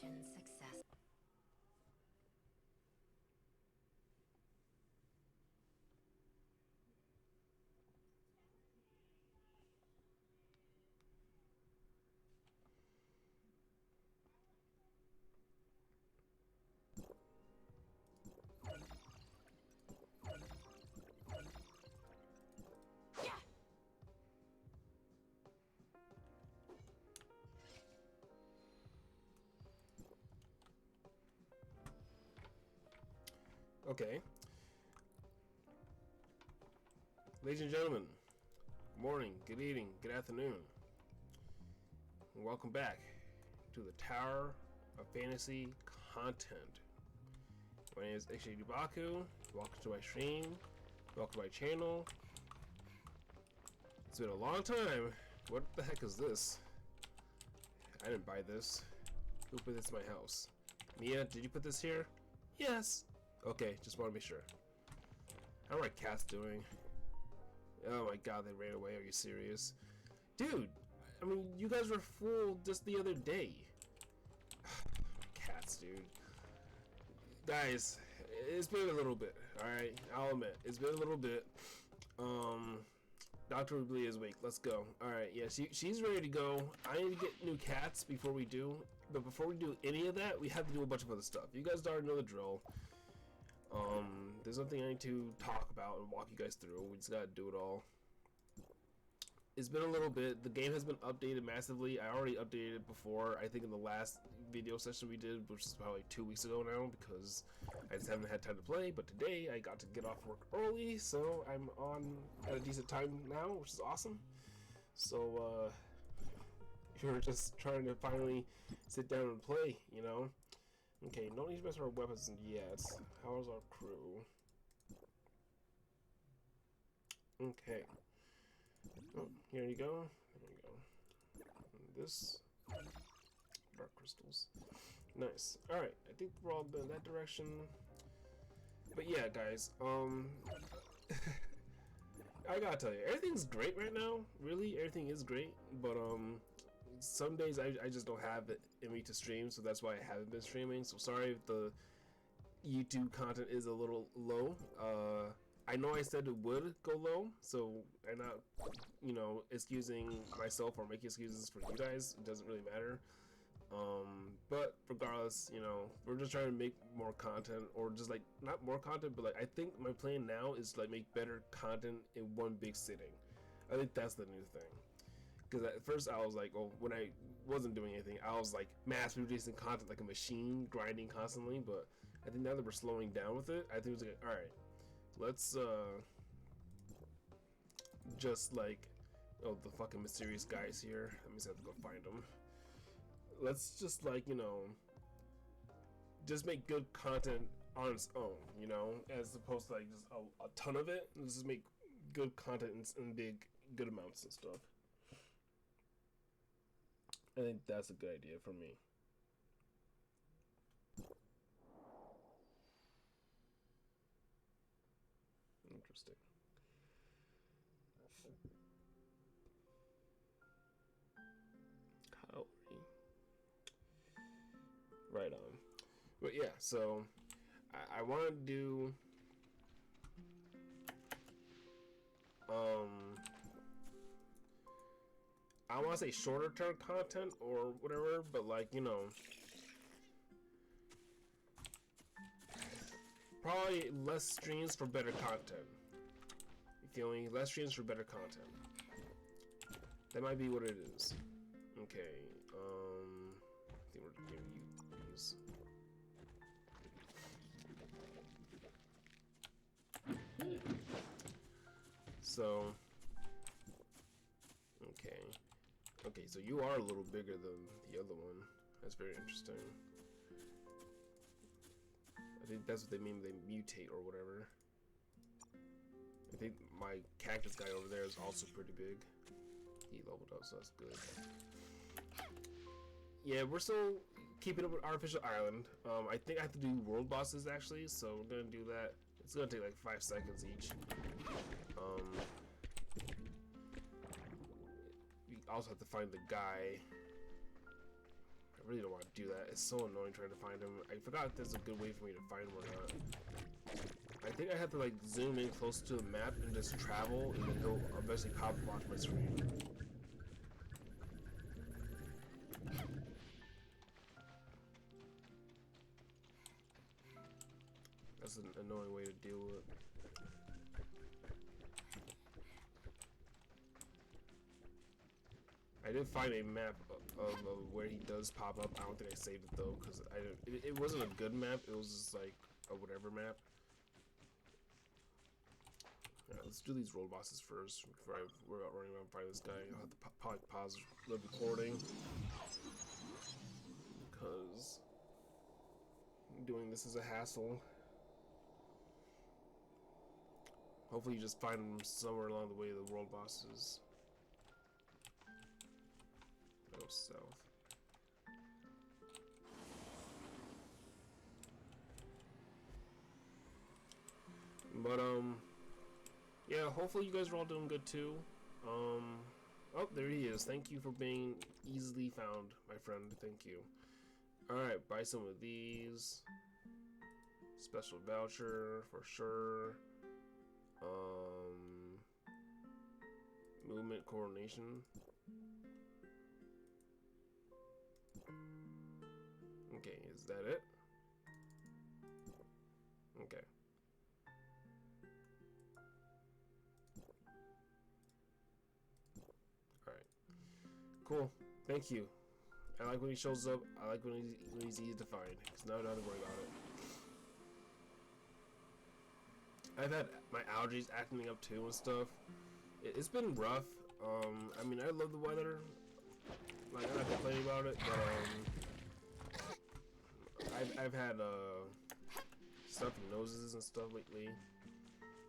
Mission success. Okay. Ladies and gentlemen, good morning, good evening, good afternoon, and welcome back to the Tower of Fantasy content. My name is Baku. Welcome to my stream. Welcome to my channel. It's been a long time. What the heck is this? I didn't buy this. Who put this in my house? Mia, did you put this here? Yes. Okay, just want to be sure. How are my cats doing? Oh my god, they ran away. Are you serious? Dude, I mean, you guys were full just the other day. Cats, dude. Guys, it's been a little bit, alright? I'll admit, it's been a little bit. Dr. Rubilia is awake. Let's go. Alright, yeah, she's ready to go. I need to get new cats before we do. But before we do any of that, we have to do a bunch of other stuff. You guys already know the drill. There's something I need to talk about and walk you guys through. We just gotta do it all. It's been a little bit. The game has been updated massively. I already updated it before, I think in the last video session we did, which is probably 2 weeks ago now, because I just haven't had time to play. But today I got to get off work early, so I'm on at a decent time now, which is awesome. So you're just trying to finally sit down and play, you know. Okay, no need to mess with our weapons yet. How is our crew? Okay. Oh, here you go. There you go. And this. Dark crystals. Nice. Alright, I think we're all going that direction. But yeah, guys, I gotta tell you, everything's great right now. Really, everything is great. But, some days I just don't have it in me to stream, so that's why I haven't been streaming. So sorry if the YouTube content is a little low. I know I said it would go low, so I'm not, you know, excusing myself or making excuses for you guys. It doesn't really matter. But regardless, you know, we're just trying to make more content, or just like not more content, but like I think my plan now is to like make better content in one big sitting. I think that's the new thing. Because at first I was like, oh, when I wasn't doing anything, I was like mass producing content like a machine, grinding constantly. But I think now that we're slowing down with it, I think it's like, all right, let's just like, oh, the fucking mysterious guy's here. Let me just have to go find him. Let's just like, you know, just make good content on its own, you know, as opposed to like just a ton of it. Let's just make good content in big, good amounts and stuff. I think that's a good idea for me. Interesting. Calorie. Right on. But yeah, so I want to do I want to say shorter term content or whatever, but like, you know, probably less streams for better content. You feel me? Less streams for better content. That might be what it is. Okay, I think we're giving you these. So, okay, so you are a little bigger than the other one. That's very interesting. I think that's what they mean, they mutate or whatever. I think my cactus guy over there is also pretty big. He leveled up, so that's good. Yeah, we're still keeping up with Artificial Island. I think I have to do world bosses actually, so we're gonna do that. It's gonna take like 5 seconds each. We also have to find the guy. I really don't want to do that. It's so annoying trying to find him. I forgot if there's a good way for me to find him or not. I think I have to like zoom in close to the map and just travel, and then he'll eventually pop up onto my screen. That's an annoying way to deal with it. I did find a map of where he does pop up. I don't think I saved it though, because it wasn't a good map. It was just like a whatever map. Alright, let's do these road bosses first before I worry about running around and find this guy. I'll have to probably pause the recording because doing this is a hassle. Hopefully you just find them somewhere along the way of the world bosses. Go south. But yeah, hopefully you guys are all doing good too. Oh, there he is. Thank you for being easily found, my friend. Thank you. Alright, buy some of these. Special voucher for sure. Movement coordination. Okay, is that it? Okay. Alright. Cool. Thank you. I like when he shows up. I like when he's easy to find. Because now I don't have to worry about it. I've had my allergies acting up too and stuff. It's been rough. I mean, I love the weather. Like, I'm not complaining about it, but I've had stuffy noses and stuff lately.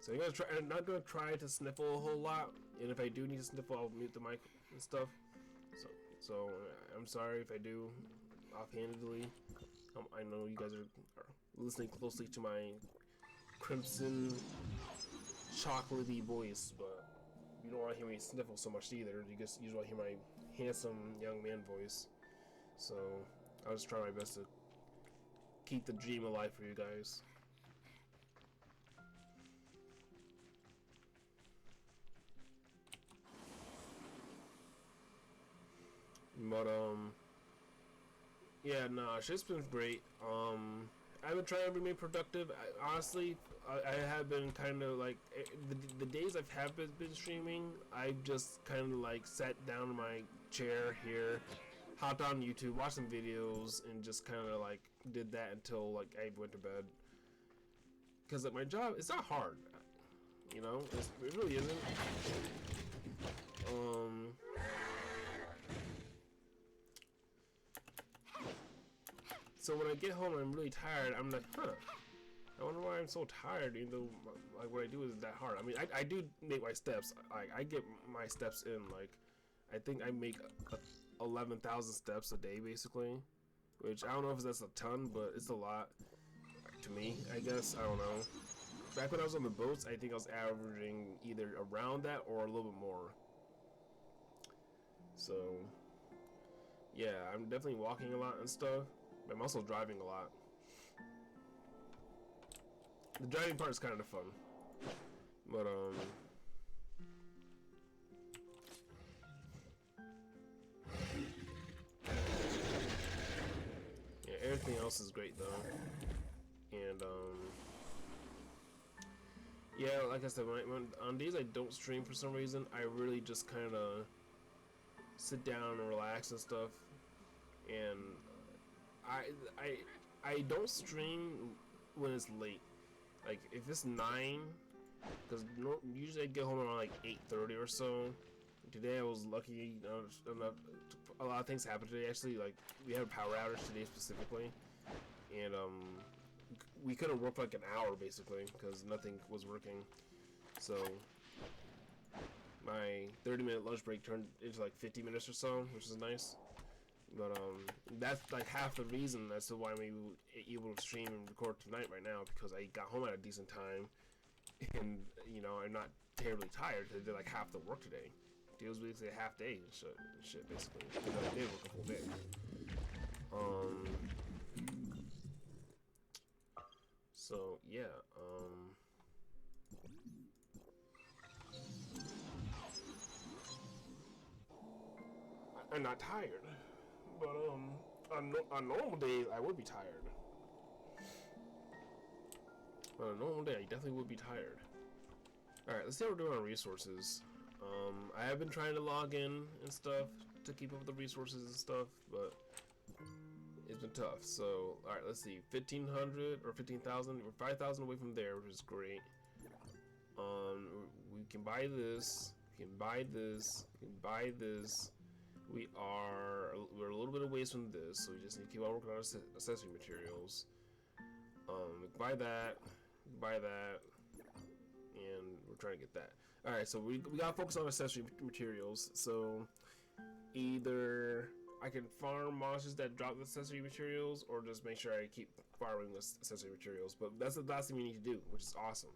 So I'm not gonna try to sniffle a whole lot. And if I do need to sniffle, I'll mute the mic and stuff. So I'm sorry if I do offhandedly. I know you guys are listening closely to my crimson chocolatey voice, but you don't want to hear me sniffle so much either. You just want to hear my handsome young man voice. So I'll just try my best to keep the dream alive for you guys. But yeah, nah, shit's been great. I've been trying to remain productive. Honestly, I have been kind of like the days I have been streaming. I've just kind of like sat down in my chair here, hopped on YouTube, watched some videos, and just kind of like did that until like I went to bed. Cause like my job, it's not hard, you know. It really isn't. So when I get home, I'm really tired. I'm like, huh. I wonder why I'm so tired, even though like what I do is that hard. I mean, I do make my steps. I get my steps in. Like, I think I make 11,000 steps a day, basically. Which I don't know if that's a ton, but it's a lot to me, I guess. I don't know. Back when I was on the boats, I think I was averaging either around that or a little bit more. So, yeah, I'm definitely walking a lot and stuff. But I'm also driving a lot. The driving part is kind of fun. But, yeah, everything else is great though. And, yeah, like I said, when on days I don't stream for some reason, I really just kind of sit down and relax and stuff. And I don't stream when it's late. Like if it's 9, because usually I get home around like 8:30 or so. Today I was lucky enough. A lot of things happened today. Actually, like we had a power outage today specifically, and we couldn't work for like an hour basically because nothing was working. So my 30-minute lunch break turned into like 50 minutes or so, which is nice. But that's like half the reason as to why we were able to stream and record tonight right now, because I got home at a decent time, and you know I'm not terribly tired. I did like half the work today. It was basically a half day and shit basically. I did work a full day. So yeah, I'm not tired, but on normal days I would be tired. But on a normal day I definitely would be tired. All right, let's see how we're doing on resources. I have been trying to log in and stuff to keep up with the resources and stuff, but it's been tough. So, all right, let's see, 1,500 or 15,000. We're 5,000 away from there, which is great. We can buy this. We can buy this. We can buy this. We're a little bit away from this, so we just need to keep on working on accessory materials. We can buy that. We can buy that. And we're trying to get that. Alright, so we gotta focus on accessory materials. So either I can farm monsters that drop the accessory materials, or just make sure I keep farming the accessory materials. But that's the last thing we need to do, which is awesome.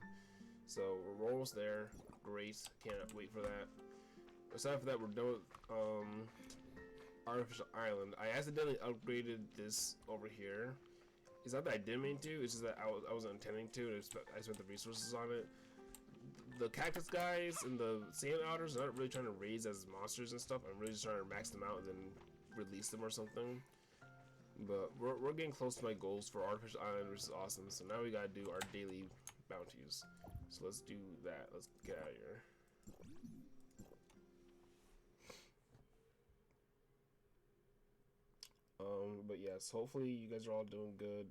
So we're almost there. Great. Can't wait for that. Aside from that, we're done with Artificial Island. I accidentally upgraded this over here. It's not that I didn't mean to, it's just that I wasn't intending to. I spent the resources on it. The cactus guys and the sand otters are not really trying to raise as monsters and stuff. I'm really just trying to max them out and then release them or something. But we're getting close to my goals for Artificial Island, which is awesome. So now we gotta do our daily bounties. So let's do that. Let's get out of here. But yes, hopefully you guys are all doing good.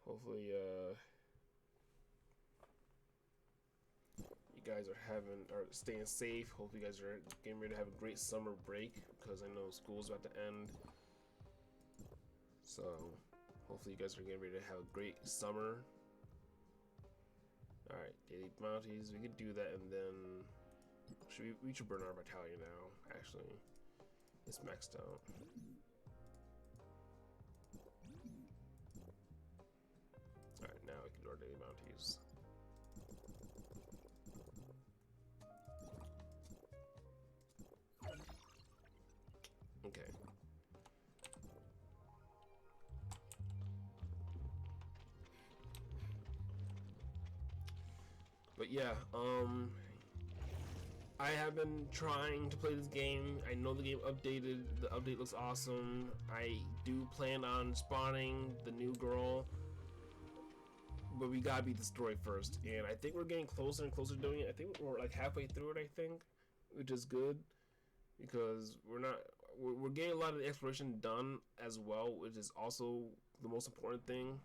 Hopefully, you guys are staying safe. Hopefully you guys are getting ready to have a great summer break, because I know school's about to end. So hopefully you guys are getting ready to have a great summer. Alright, daily bounties, we could do that, and then we should burn our battalion now, actually. It's maxed out. Alright, now we can do our daily bounties. Okay. But yeah, I have been trying to play this game. I know the game updated. The update looks awesome. I do plan on spawning the new girl, but we gotta beat the story first. And I think we're getting closer and closer to doing it. I think we're like halfway through it, I think, which is good, because we're getting a lot of the exploration done as well, which is also the most important thing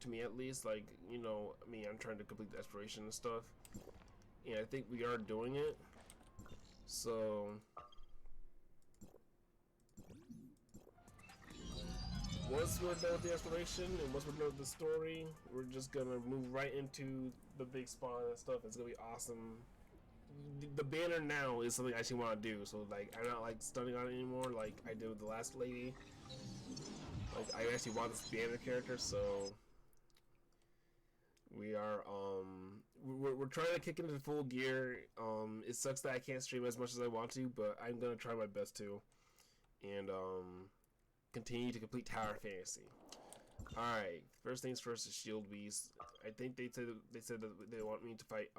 to me, at least. Like, you know, I mean, I'm trying to complete the exploration and stuff, and I think we are doing it. So once we're done with the exploration and once we're done with the story, we're just gonna move right into the big spawn and stuff. It's gonna be awesome. The banner now is something I actually want to do, so like I'm not like stunning on it anymore like I did with the last lady. Like, I actually want this banner character, so we are we're trying to kick into full gear. It sucks that I can't stream as much as I want to, but I'm gonna try my best to, and continue to complete Tower Fantasy. Alright, first things first is Shield Beast. I think they said that they want me to fight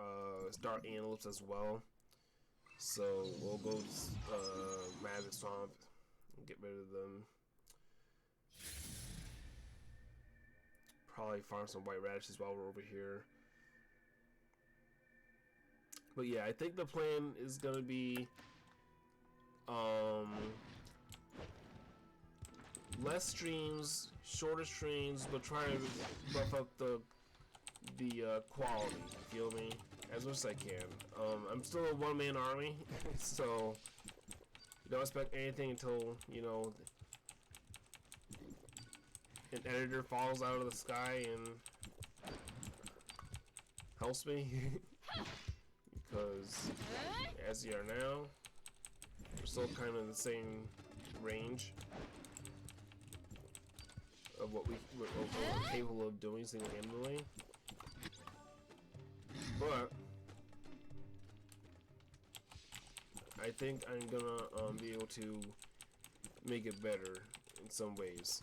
Star Antelopes as well. So we'll go to Magic Swamp and get rid of them. Probably farm some white radishes while we're over here. But yeah, I think the plan is gonna be less streams, shorter streams, but try to buff up the quality, you feel me, as much as I can. I'm still a one-man army, so you don't expect anything until, you know, an editor falls out of the sky and helps me. Because as you are now, we're still kind of in the same range of what we're capable of doing single-handedly. But I think I'm gonna be able to make it better in some ways.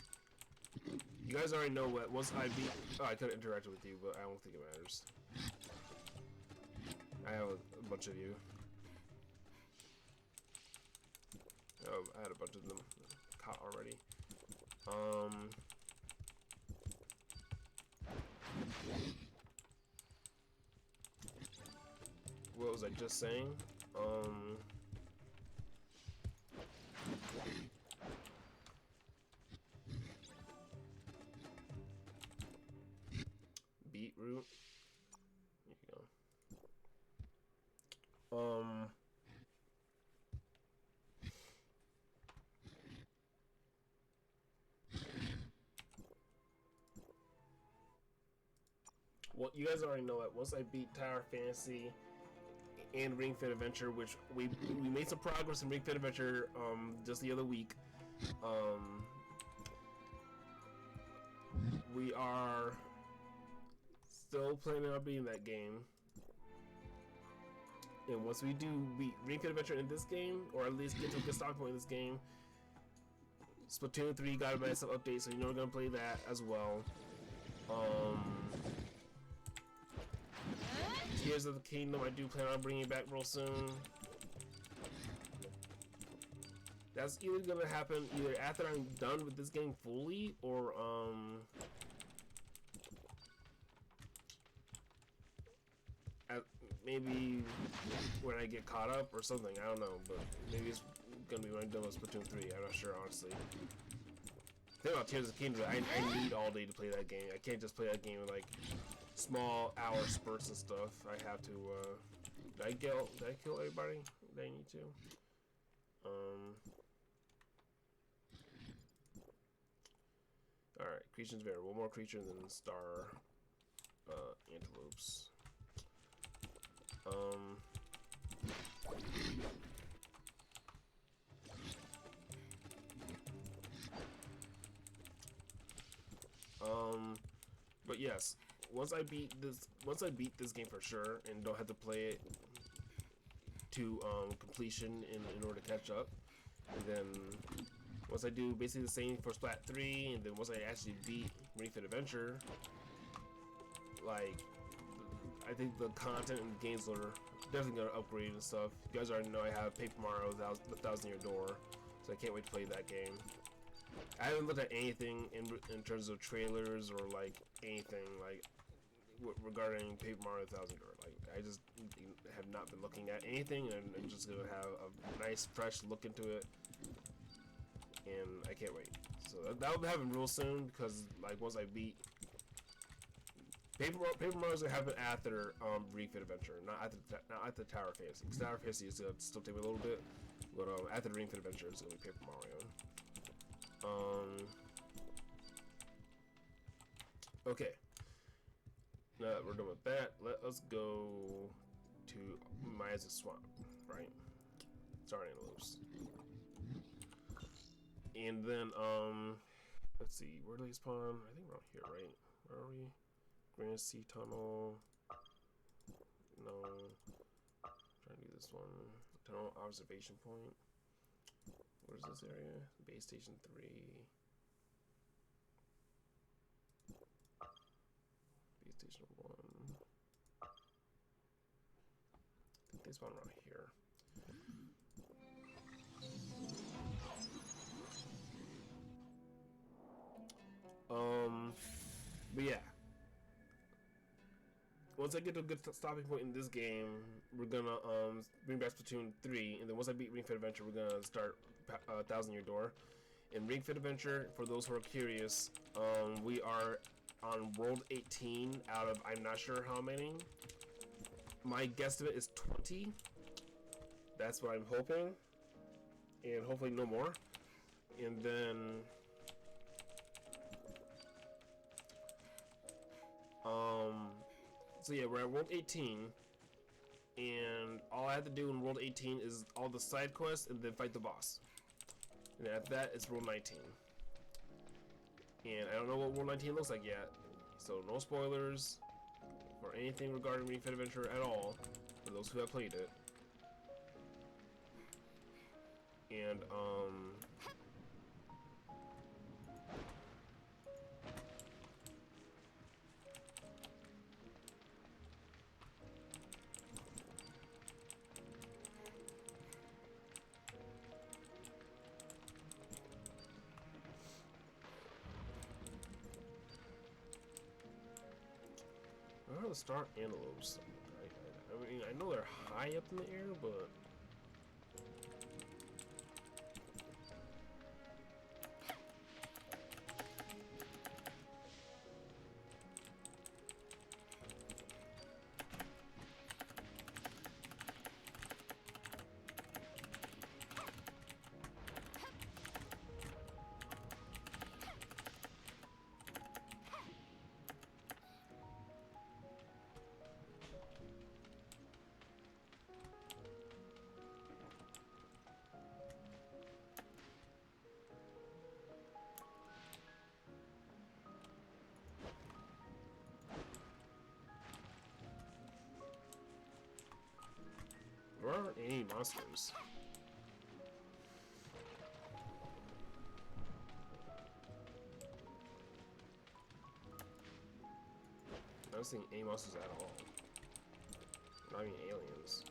You guys already know what once I beat. Oh, I could have interacted with you, but I don't think it matters. I have a bunch of you. Oh, I had a bunch of them caught already. What was I just saying? Beetroot. There you go. Well, you guys already know it. Once I beat Tower Fantasy and Ring Fit Adventure, which we made some progress in Ring Fit Adventure just the other week. We are still planning on beating that game. And once we do beat Ring Fit Adventure in this game, or at least get to a good stopping point in this game, Splatoon 3 got a massive update, so you know we're gonna play that as well. Tears of the Kingdom, I do plan on bringing back real soon. That's either gonna happen either after I'm done with this game fully, or maybe when I get caught up or something. I don't know, but maybe it's gonna be when I'm done with Splatoon 3. I'm not sure, honestly. The thing about Tears of the Kingdom, I need all day to play that game. I can't just play that game with like small hour spurts and stuff. I have to. Did I kill everybody that I need to? All right, creatures bear. One more creature than star antelopes. But yes, once I beat this game for sure, and don't have to play it to completion in order to catch up, and then once I do basically the same for Splat 3, and then once I actually beat Ring Fit Adventure, like, I think the content and games are definitely gonna upgrade and stuff. You guys already know I have Paper Mario: The Thousand Year Door, so I can't wait to play that game. I haven't looked at anything in terms of trailers or like anything like regarding Paper Mario: The Thousand Year Door. Like, I just have not been looking at anything, and I'm just gonna have a nice fresh look into it, and I can't wait. So that will be happening real soon, because like once I beat Paper Mario's gonna happen after Ring Fit Adventure, not at the Tower Fantasy. Because Tower Fantasy is gonna still take me a little bit, but after Ring Fit Adventure, it's gonna be Paper Mario. Okay. Now that we're done with that, let us go to Maya's Swamp, right? Sorry, antelopes. And then let's see, where do they spawn? I think around here, right? Where are we? Grand Sea Tunnel. No. Trying to do this one. Tunnel observation point. Where's this area? Base Station 3. Base Station 1. I think they spawn around here. But yeah. Once I get to a good stopping point in this game, we're gonna bring back Splatoon 3, and then once I beat Ring Fit Adventure, we're gonna start Thousand Year Door. In Ring Fit Adventure, for those who are curious, we are on World 18 out of I'm not sure how many. My guesstimate is 20. That's what I'm hoping, and hopefully no more. And then so yeah, we're at World 18, and all I have to do in World 18 is all the side quests and then fight the boss. And after that, it's World 19. And I don't know what World 19 looks like yet, so no spoilers or anything regarding Ring Fit Adventure at all for those who have played it. And the star antelopes? I mean, I know they're high up in the air, but there aren't any monsters. I'm not seeing any monsters at all. Not even aliens.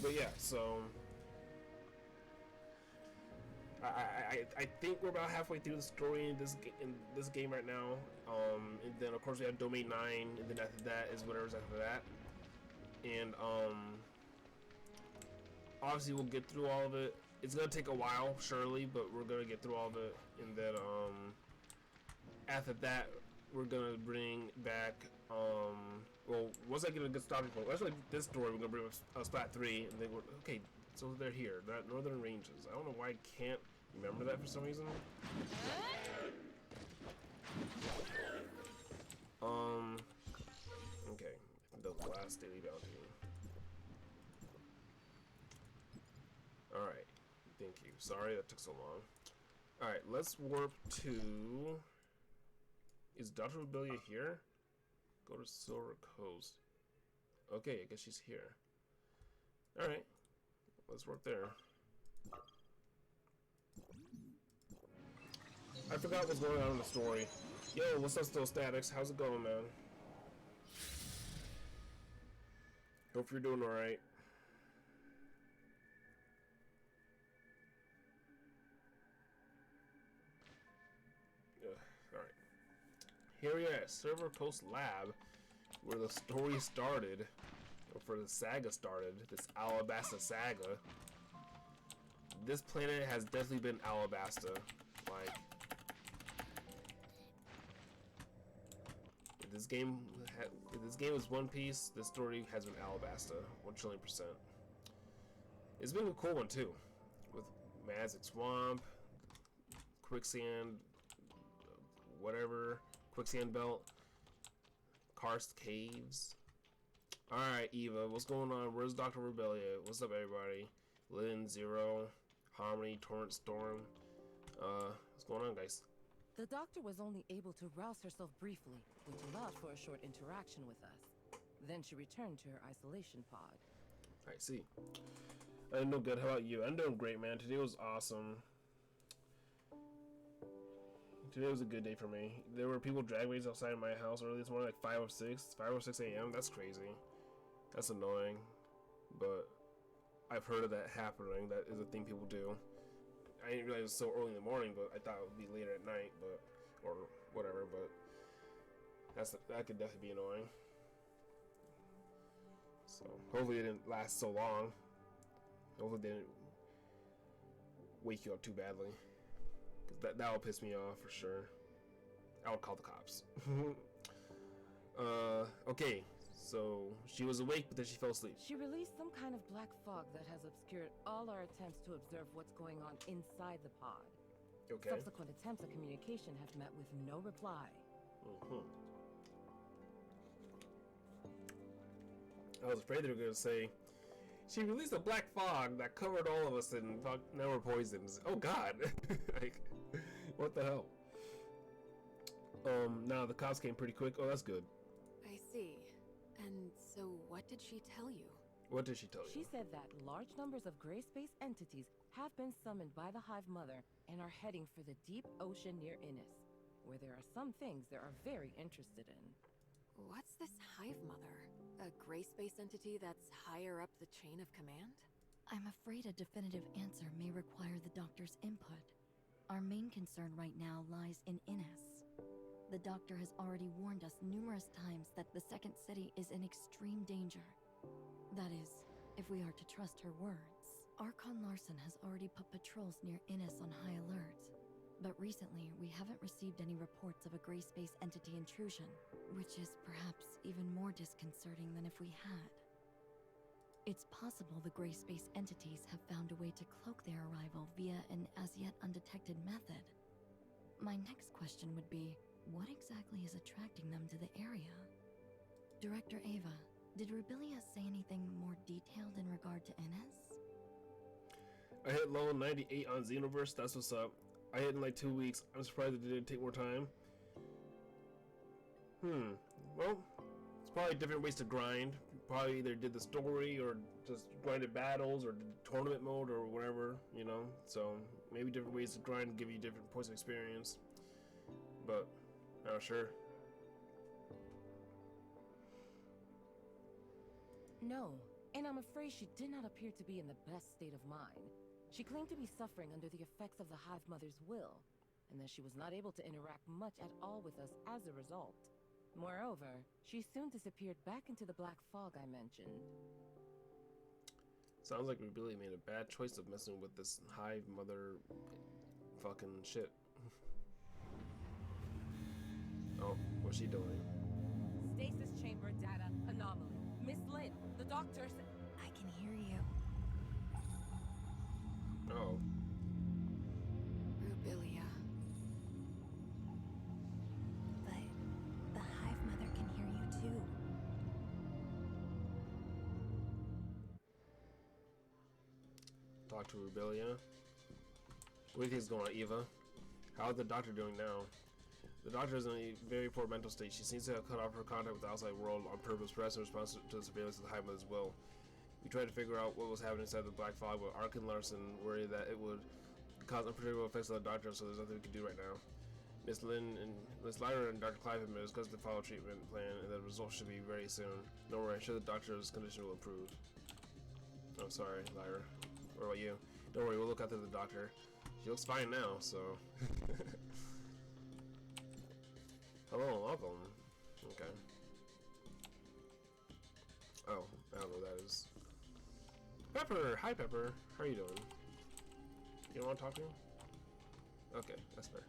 But yeah, so I think we're about halfway through the story in this game right now. And then of course we have Domain 9, and then after that is whatever's after that. And obviously we'll get through all of it. It's gonna take a while, surely, but we're gonna get through all of it. And then after that, we're gonna bring back well, once I get a good stopping point, actually this story we're gonna bring a Splat 3, and then we're okay. So they're here, that Northern Ranges. I don't know why I can't remember that for some reason. Okay, the last daily bounty. All right, thank you. Sorry that took so long. All right, let's warp to. Is Dr. Rubilia here? Go to Silver Coast. Okay, I guess she's here. Alright. Let's work there. I forgot what's going on in the story. Yo, what's up, Still Statics? How's it going, man? Hope you're doing alright. Alright. Here we are at Silver Coast Lab, where the story started, or for the saga started, this Alabasta saga. This planet has definitely been Alabasta. Like, if this game is One Piece, this story has been Alabasta, 1,000,000,000%. It's been a cool one too, with Magic Swamp, Quicksand, whatever. Quicksand Belt, Karst Caves. Alright, Eva, what's going on? Where's Dr. Rubilia? What's up, everybody? Lynn, Zero, Harmony, Torrent Storm. What's going on, guys? The doctor was only able to rouse herself briefly, which allowed for a short interaction with us. Then she returned to her isolation pod. I see. I'm no good. How about you? I'm doing great, man. Today was awesome. Today was a good day for me. There were people drag racing outside my house early this morning, like 5 or 6 a.m. That's crazy. That's annoying. But I've heard of that happening. That is a thing people do. I didn't realize it was so early in the morning, but I thought it would be later at night, but or whatever. But that could definitely be annoying. So hopefully it didn't last so long. Hopefully they didn't wake you up too badly. That'll piss me off for sure. I'll call the cops. Okay, so she was awake, but then she fell asleep. She released some kind of black fog that has obscured all our attempts to observe what's going on inside the pod. Okay. Subsequent attempts at communication have met with no reply. I was afraid they were going to say, she released a black fog that covered all of us and now we're poisoned. Oh god. Like, what the hell? Now the cops came pretty quick. Oh, that's good. I see. And so what did she tell you? What did she tell you? She said that large numbers of gray space entities have been summoned by the Hive Mother and are heading for the deep ocean near Innis, where there are some things they are very interested in. What's this Hive Mother? A gray space entity that's higher up the chain of command? I'm afraid a definitive answer may require the doctor's input. Our main concern right now lies in Ines. The doctor has already warned us numerous times that the second city is in extreme danger. That is, if we are to trust her words. Archon Larson has already put patrols near Ines on high alert. But recently, we haven't received any reports of a gray space entity intrusion, which is perhaps even more disconcerting than if we had. It's possible the gray space entities have found a way to cloak their arrival via an as-yet undetected method. My next question would be, what exactly is attracting them to the area? Director Ava, did Rubilia say anything more detailed in regard to Ines? I hit level 98 on Xenoverse, that's what's up. I hit in like 2 weeks. I'm surprised it didn't take more time. Well, it's probably different ways to grind. Probably either did the story or just grinded battles or did tournament mode or whatever, you know. So maybe different ways to grind and give you different points of experience. But I'm not sure. No, and I'm afraid she did not appear to be in the best state of mind. She claimed to be suffering under the effects of the Hive Mother's will, and that she was not able to interact much at all with us as a result. Moreover, she soon disappeared back into the black fog I mentioned. Sounds like we really made a bad choice of messing with this Hive Mother fucking shit. Oh, what's she doing? Stasis chamber data anomaly. Miss Lynn, the doctor said... I can hear you. Oh. Rubilia. But the Hive Mother can hear you too. Talk to Rubilia. What do you think is going on, Eva? How's the doctor doing now? The doctor is in a very poor mental state. She seems to have cut off her contact with the outside world on purpose, perhaps in response to the surveillance of the Hive Mother's will. We tried to figure out what was happening inside the black fog, but Archon Larson worried that it would cause unpredictable effects on the doctor, so there's nothing we can do right now. Miss Lyra and Dr. Clive have been discussing the follow treatment plan, and the results should be very soon. Don't worry, I'm sure the doctor's condition will improve. Oh, sorry, Lyra. What about you? Don't worry, we'll look after the doctor. She looks fine now, so... Hello, welcome. Okay. Oh, I don't know what that is. Pepper! Hi, Pepper. How are you doing? You don't want to talk to me? Okay, that's fair.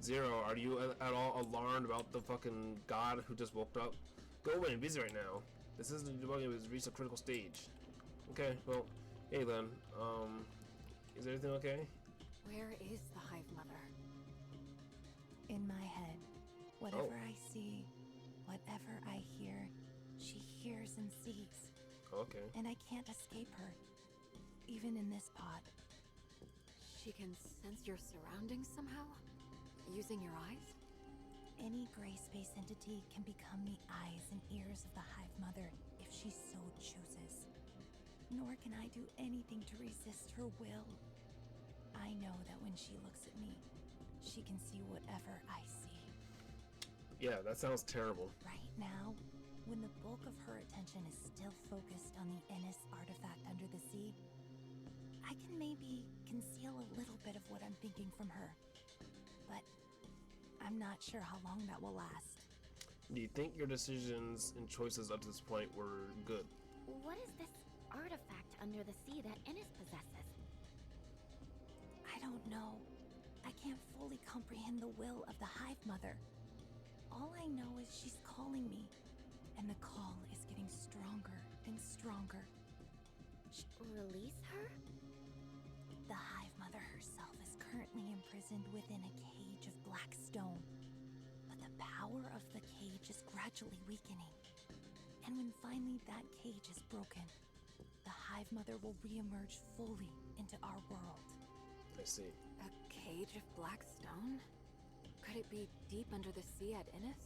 Zero, are you at all alarmed about the fucking god who just woke up? Go away, I'm busy right now. This isn't debugging, it's reached a critical stage. Okay, well, hey then, is everything okay? Where is the Hive Mother? In my head, whatever I see, whatever I hear, she hears and sees. Okay. And I can't escape her, even in this pod. She can sense your surroundings somehow? Using your eyes? Any gray space entity can become the eyes and ears of the Hive Mother if she so chooses. Nor can I do anything to resist her will. I know that when she looks at me, she can see whatever I see. Yeah, that sounds terrible. Right now, when the bulk of her attention is still focused on the Ennis artifact under the sea, I can maybe conceal a little bit of what I'm thinking from her. But I'm not sure how long that will last. Do you think your decisions and choices up to this point were good? What is this artifact under the sea that Ennis possesses? I don't know. I can't fully comprehend the will of the Hive Mother. All I know is she's calling me, and the call is getting stronger and stronger. Release her? The Hive Mother herself is currently imprisoned within a cage of black stone. But the power of the cage is gradually weakening. And when finally that cage is broken, the Hive Mother will reemerge fully into our world. I see. A cage of black stone? Could it be deep under the sea at Innis?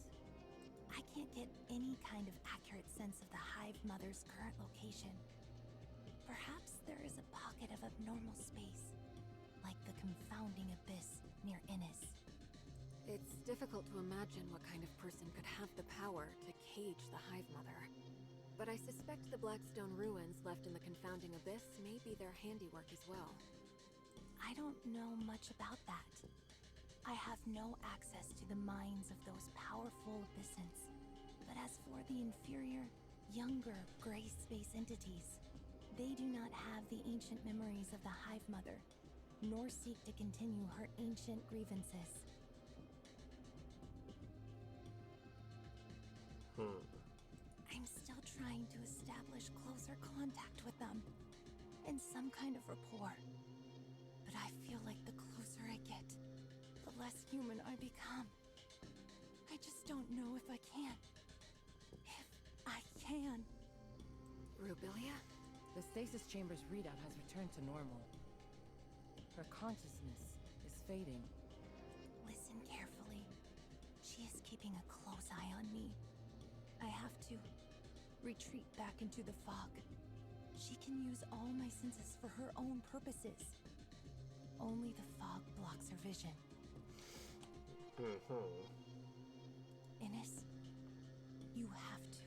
I can't get any kind of accurate sense of the Hive Mother's current location. Perhaps there is a pocket of abnormal space, like the confounding abyss near Innis. It's difficult to imagine what kind of person could have the power to cage the Hive Mother. But I suspect the Blackstone ruins left in the confounding abyss may be their handiwork as well. I don't know much about that. I have no access to the minds of those powerful abyssins. But as for the inferior, younger gray space entities, they do not have the ancient memories of the Hive Mother, nor seek to continue her ancient grievances. I'm still trying to establish closer contact with them, and some kind of rapport. But I feel like the closer I get, the less human I become. I just don't know if I can. If I can. Rubilia? The stasis chamber's readout has returned to normal. Her consciousness is fading. Listen carefully. She is keeping a close eye on me. I have to retreat back into the fog. She can use all my senses for her own purposes. Only the fog blocks her vision. Innes, you have to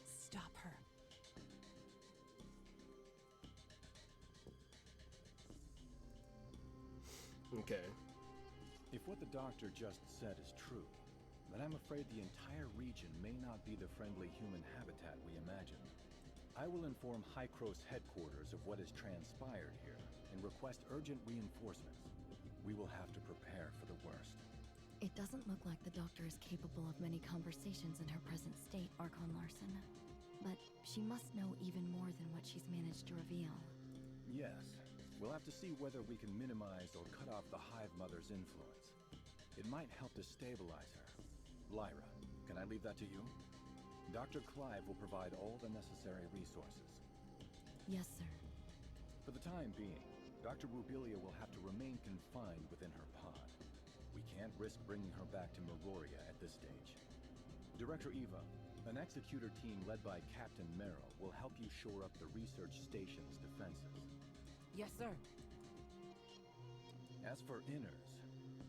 stop her. Okay. If what the doctor just said is true, then I'm afraid the entire region may not be the friendly human habitat we imagined. I will inform Hykros headquarters of what has transpired here and request urgent reinforcements. We will have to prepare for the worst. It doesn't look like the doctor is capable of many conversations in her present state, Archon Larson. But she must know even more than what she's managed to reveal. Yes. We'll have to see whether we can minimize or cut off the Hive Mother's influence. It might help to stabilize her. Lyra, can I leave that to you? Dr. Clive will provide all the necessary resources. Yes, sir. For the time being, Dr. Rubilia will have to remain confined within her pod. We can't risk bringing her back to Meroria at this stage. Director Eva, an executor team led by Captain Merrill will help you shore up the research station's defenses. Yes, sir. As for Inners,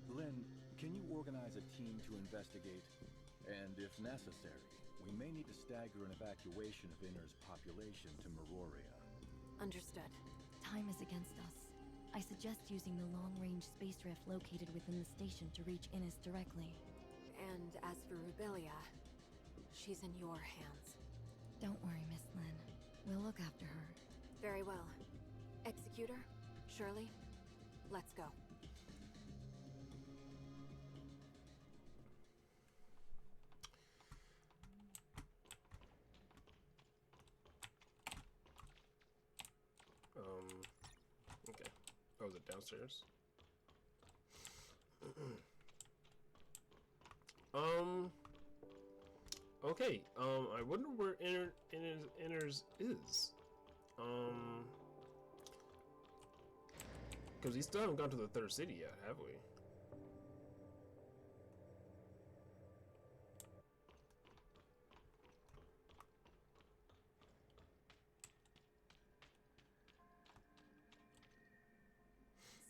Lynn, can you organize a team to investigate? And if necessary, we may need to stagger an evacuation of Inners' population to Meroria. Understood. Time is against us. I suggest using the long-range space rift located within the station to reach Innes directly. And as for Rubilia, she's in your hands. Don't worry, Miss Lynn. We'll look after her. Very well. Executor, Shirley, let's go. Okay. Oh, is it downstairs? Okay. I wonder where Inners is. Because we still haven't gone to the third city yet, have we?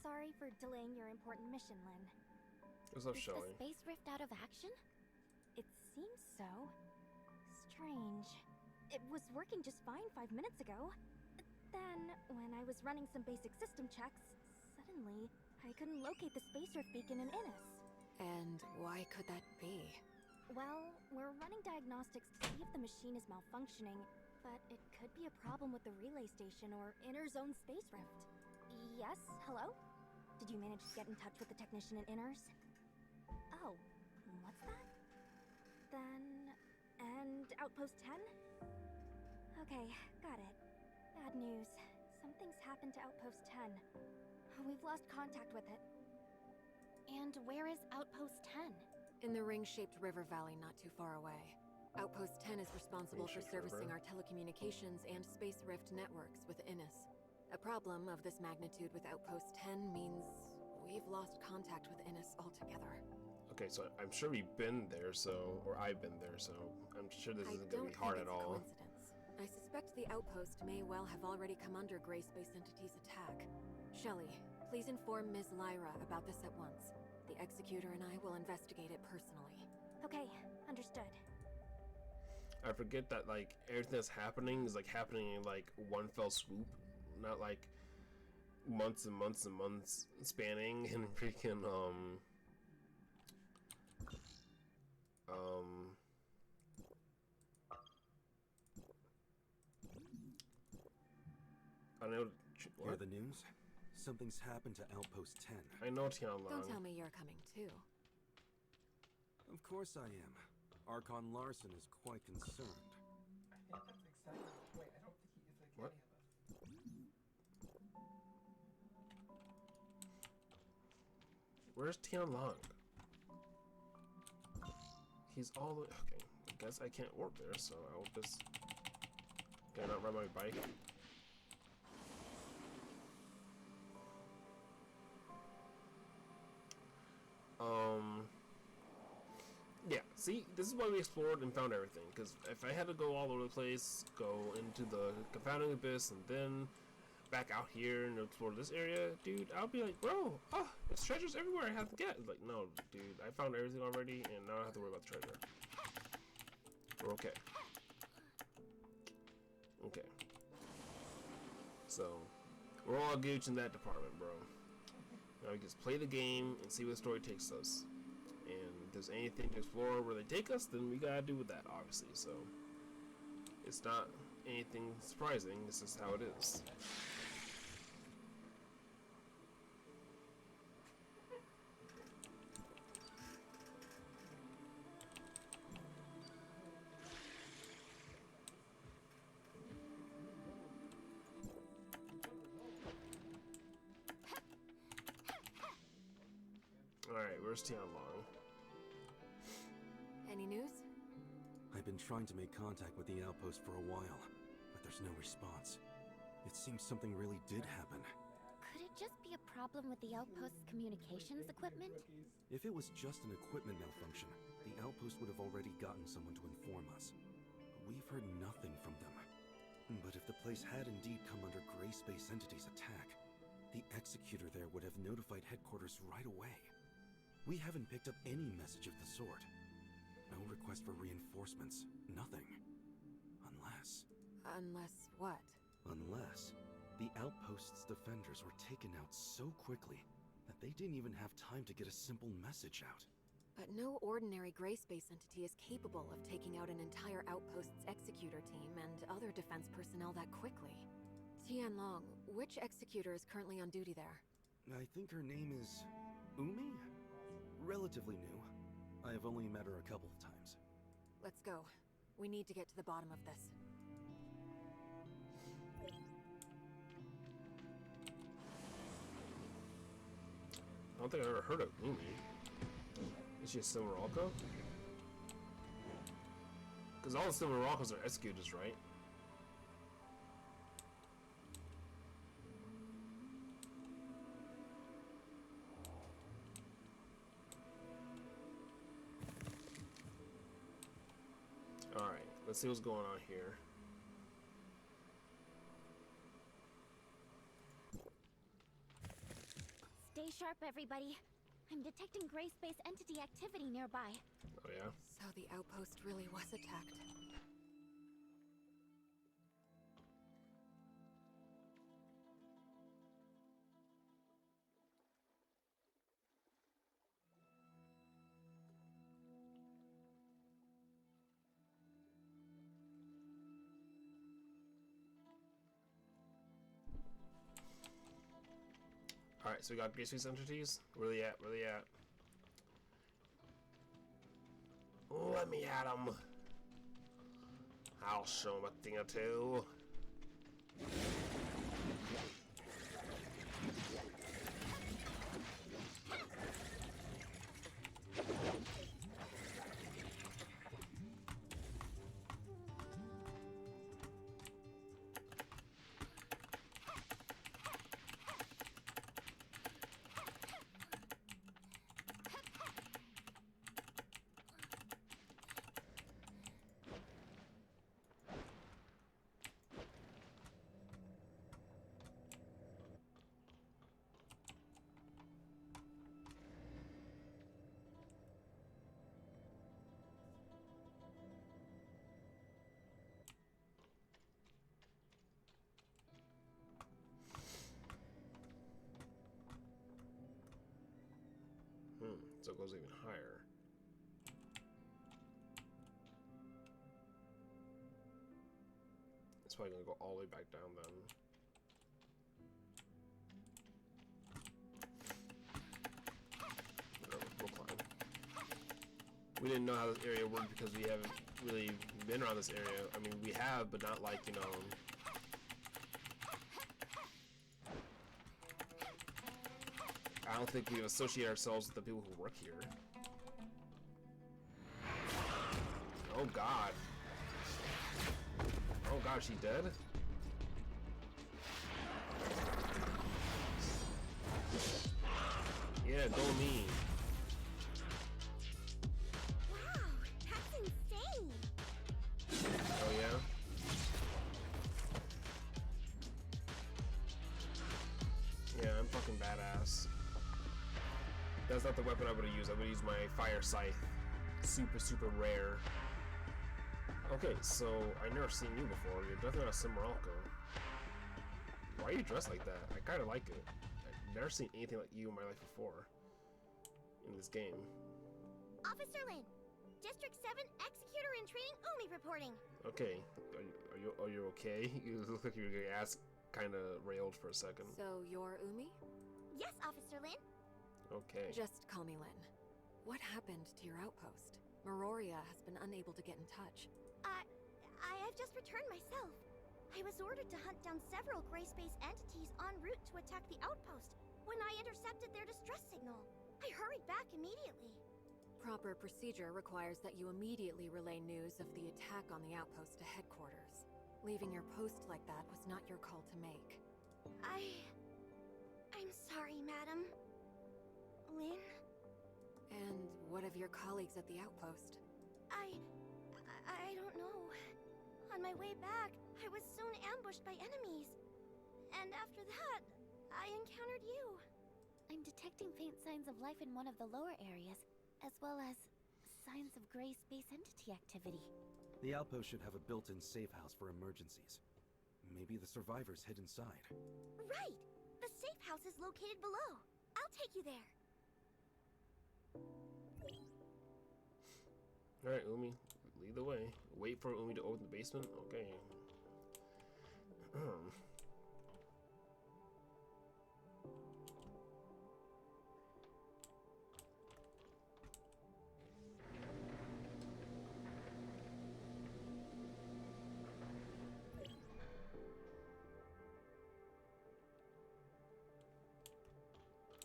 Sorry for delaying your important mission, Lynn. What's up, Is Shelly? the space rift out of action? It seems so. Strange. It was working just fine 5 minutes ago. Then, when I was running some basic system checks, suddenly, I couldn't locate the space rift beacon in Innes. And why could that be? Well, we're running diagnostics to see if the machine is malfunctioning, but it could be a problem with the relay station or Inner's own space rift. Yes, hello? Did you manage to get in touch with the technician in Inners? Oh, what's that? Then... and Outpost 10? Okay, got it. Bad news. Something's happened to Outpost 10. We've lost contact with it. And where is Outpost 10? In the ring-shaped river valley not too far away. Outpost 10 is responsible for Ring-shaped servicing river. our telecommunications and space rift networks with Innes. A problem of this magnitude with Outpost 10 means we've lost contact with Innes altogether. Okay, so I'm sure we've been there, or I've been there, so I'm sure this I isn't don't going to be hard think at it's all. coincidence. I suspect the outpost may well have already come under Gray Space Entity's attack. Shelley, please inform Ms. Lyra about this at once. The The Executor and I will investigate it personally. Okay, understood. I forget that like everything that's happening is like happening in like one fell swoop, not like months and months and months spanning and freaking I know. Hear the news? Something's happened to Outpost 10. I know Tianlong. Don't tell me you're coming too. Of course I am. Archon Larson is quite concerned. I think that's exactly. Wait, I don't think he is like What? any of us. Where's Tianlong? He's all the way. Okay, I guess I can't warp there, so I will just. Can I not ride my bike? Yeah, see, this is why we explored and found everything, because if I had to go all over the place, go into the confounding abyss, and then back out here and explore this area, dude, I'll be like, bro, there's treasures everywhere I have to get. Like, no, dude, I found everything already, and now I have to worry about the treasure. We're okay. Okay. So, we're all good in that department, bro. Now we just play the game and see where the story takes us. And if there's anything to explore where they take us, then we gotta do with that, obviously. So it's not anything surprising. This is how it is. Alright, where's Tianlong? Any news? I've been trying to make contact with the outpost for a while, but there's no response. It seems something really did happen. Could it just be a problem with the outpost's communications equipment? If it was just an equipment malfunction, the outpost would have already gotten someone to inform us. We've heard nothing from them. But if the place had indeed come under Gray Space Entity's attack, the Executor there would have notified headquarters right away. We haven't picked up any message of the sort. No request for reinforcements. Nothing. Unless... Unless what? Unless the outpost's defenders were taken out so quickly that they didn't even have time to get a simple message out. But no ordinary gray space entity is capable of taking out an entire outpost's executor team and other defense personnel that quickly. Tianlong, which executor is currently on duty there? I think her name is... Umi? Relatively new. I have only met her a couple of times. Let's go. We need to get to the bottom of this. I don't think I've ever heard of Umi. Is she a Silveralka? Because all the Silveralkas are executors, right? Alright, let's see what's going on here. Stay sharp, everybody. I'm detecting gray space entity activity nearby. Oh yeah? So the outpost really was attacked. Alright, so we got Gray Space Entities. Where they at? Where they at? Let me at them. I'll show them a thing or two. So it goes even higher. It's probably gonna go all the way back down then. Whatever, we'll climb. We didn't know how this area worked because we haven't really been around this area. I mean, we have, but not like, you know. I don't think we associate ourselves with the people who work here. Oh god. Oh god, she dead? Yeah, go me. Wow, that's insane! Oh yeah? Yeah, I'm fucking badass. That's not the weapon I would have used. I would have used my fire scythe. Super, super rare. Okay, so I never seen you before. You're definitely not Cimaralco. Why are you dressed like that? I kind of like it. I've never seen anything like you in my life before. In this game. Officer Lin, District 7 Executor in Training Umi reporting. Okay, are you okay? You look like your ass kind of railed for a second. So you're Umi? Yes, Officer Lin. Okay. Just call me Lin. What happened to your outpost? Meroria has been unable to get in touch. I have just returned myself. I was ordered to hunt down several gray space entities en route to attack the outpost when I intercepted their distress signal. I hurried back immediately. Proper procedure requires that you immediately relay news of the attack on the outpost to headquarters. Leaving your post like that was not your call to make. I'm sorry, madam. Lin? And what of your colleagues at the outpost? I don't know. On my way back, I was soon ambushed by enemies. And after that, I encountered you. I'm detecting faint signs of life in one of the lower areas, as well as signs of gray space entity activity. The outpost should have a built-in safe house for emergencies. Maybe the survivors hid inside. Right! The safe house is located below. I'll take you there. Alright, Umi, lead the way. Wait for Umi to open the basement? Okay.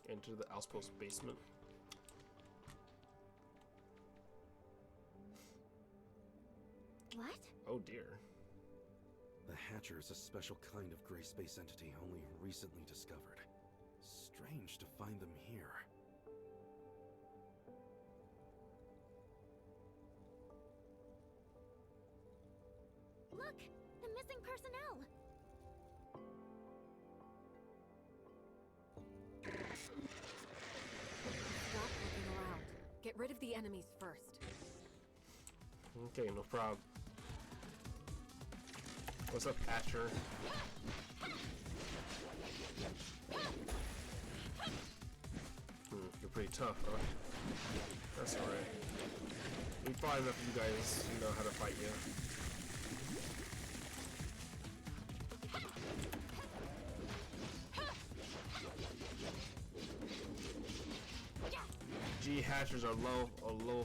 Enter the outpost basement. What? Oh dear. The Hatcher is a special kind of gray space entity only recently discovered. Strange to find them here. Look! The missing personnel! Stop looking around. Get rid of the enemies first. Okay, no problem. What's up, Hatcher? You're pretty tough, huh? That's alright. We fought enough of you guys, you know how to fight you. G Hatchers are low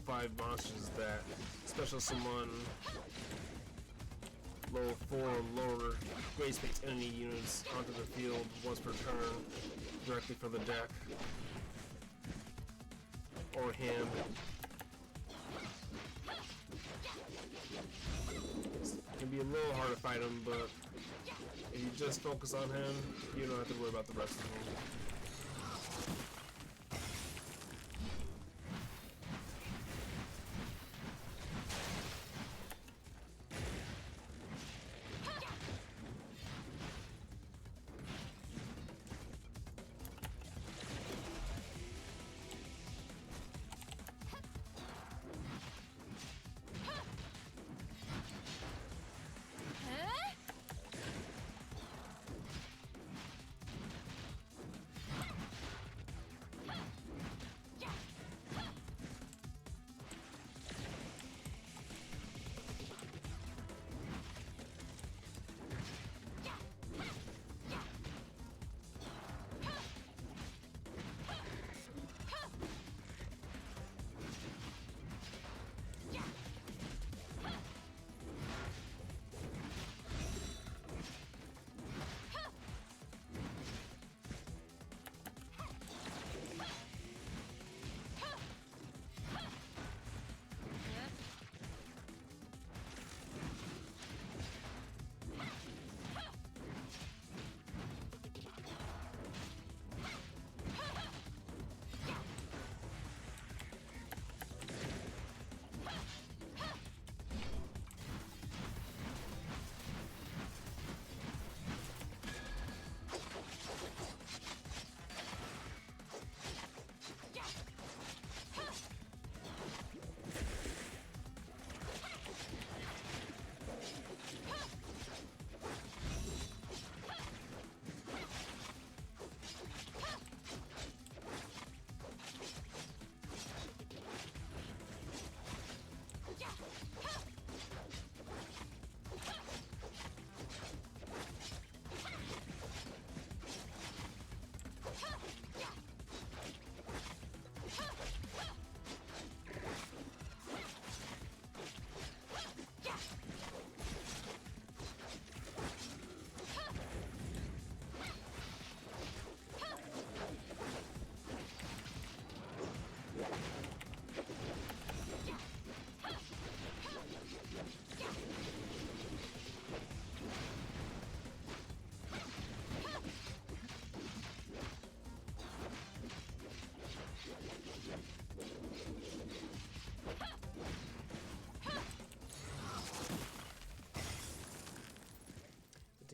5 monsters that special summon level 4 or lower gray space enemy units onto the field once per turn directly from the deck or hand. It can be a little hard to fight him, but if you just focus on him, you don't have to worry about the rest of them.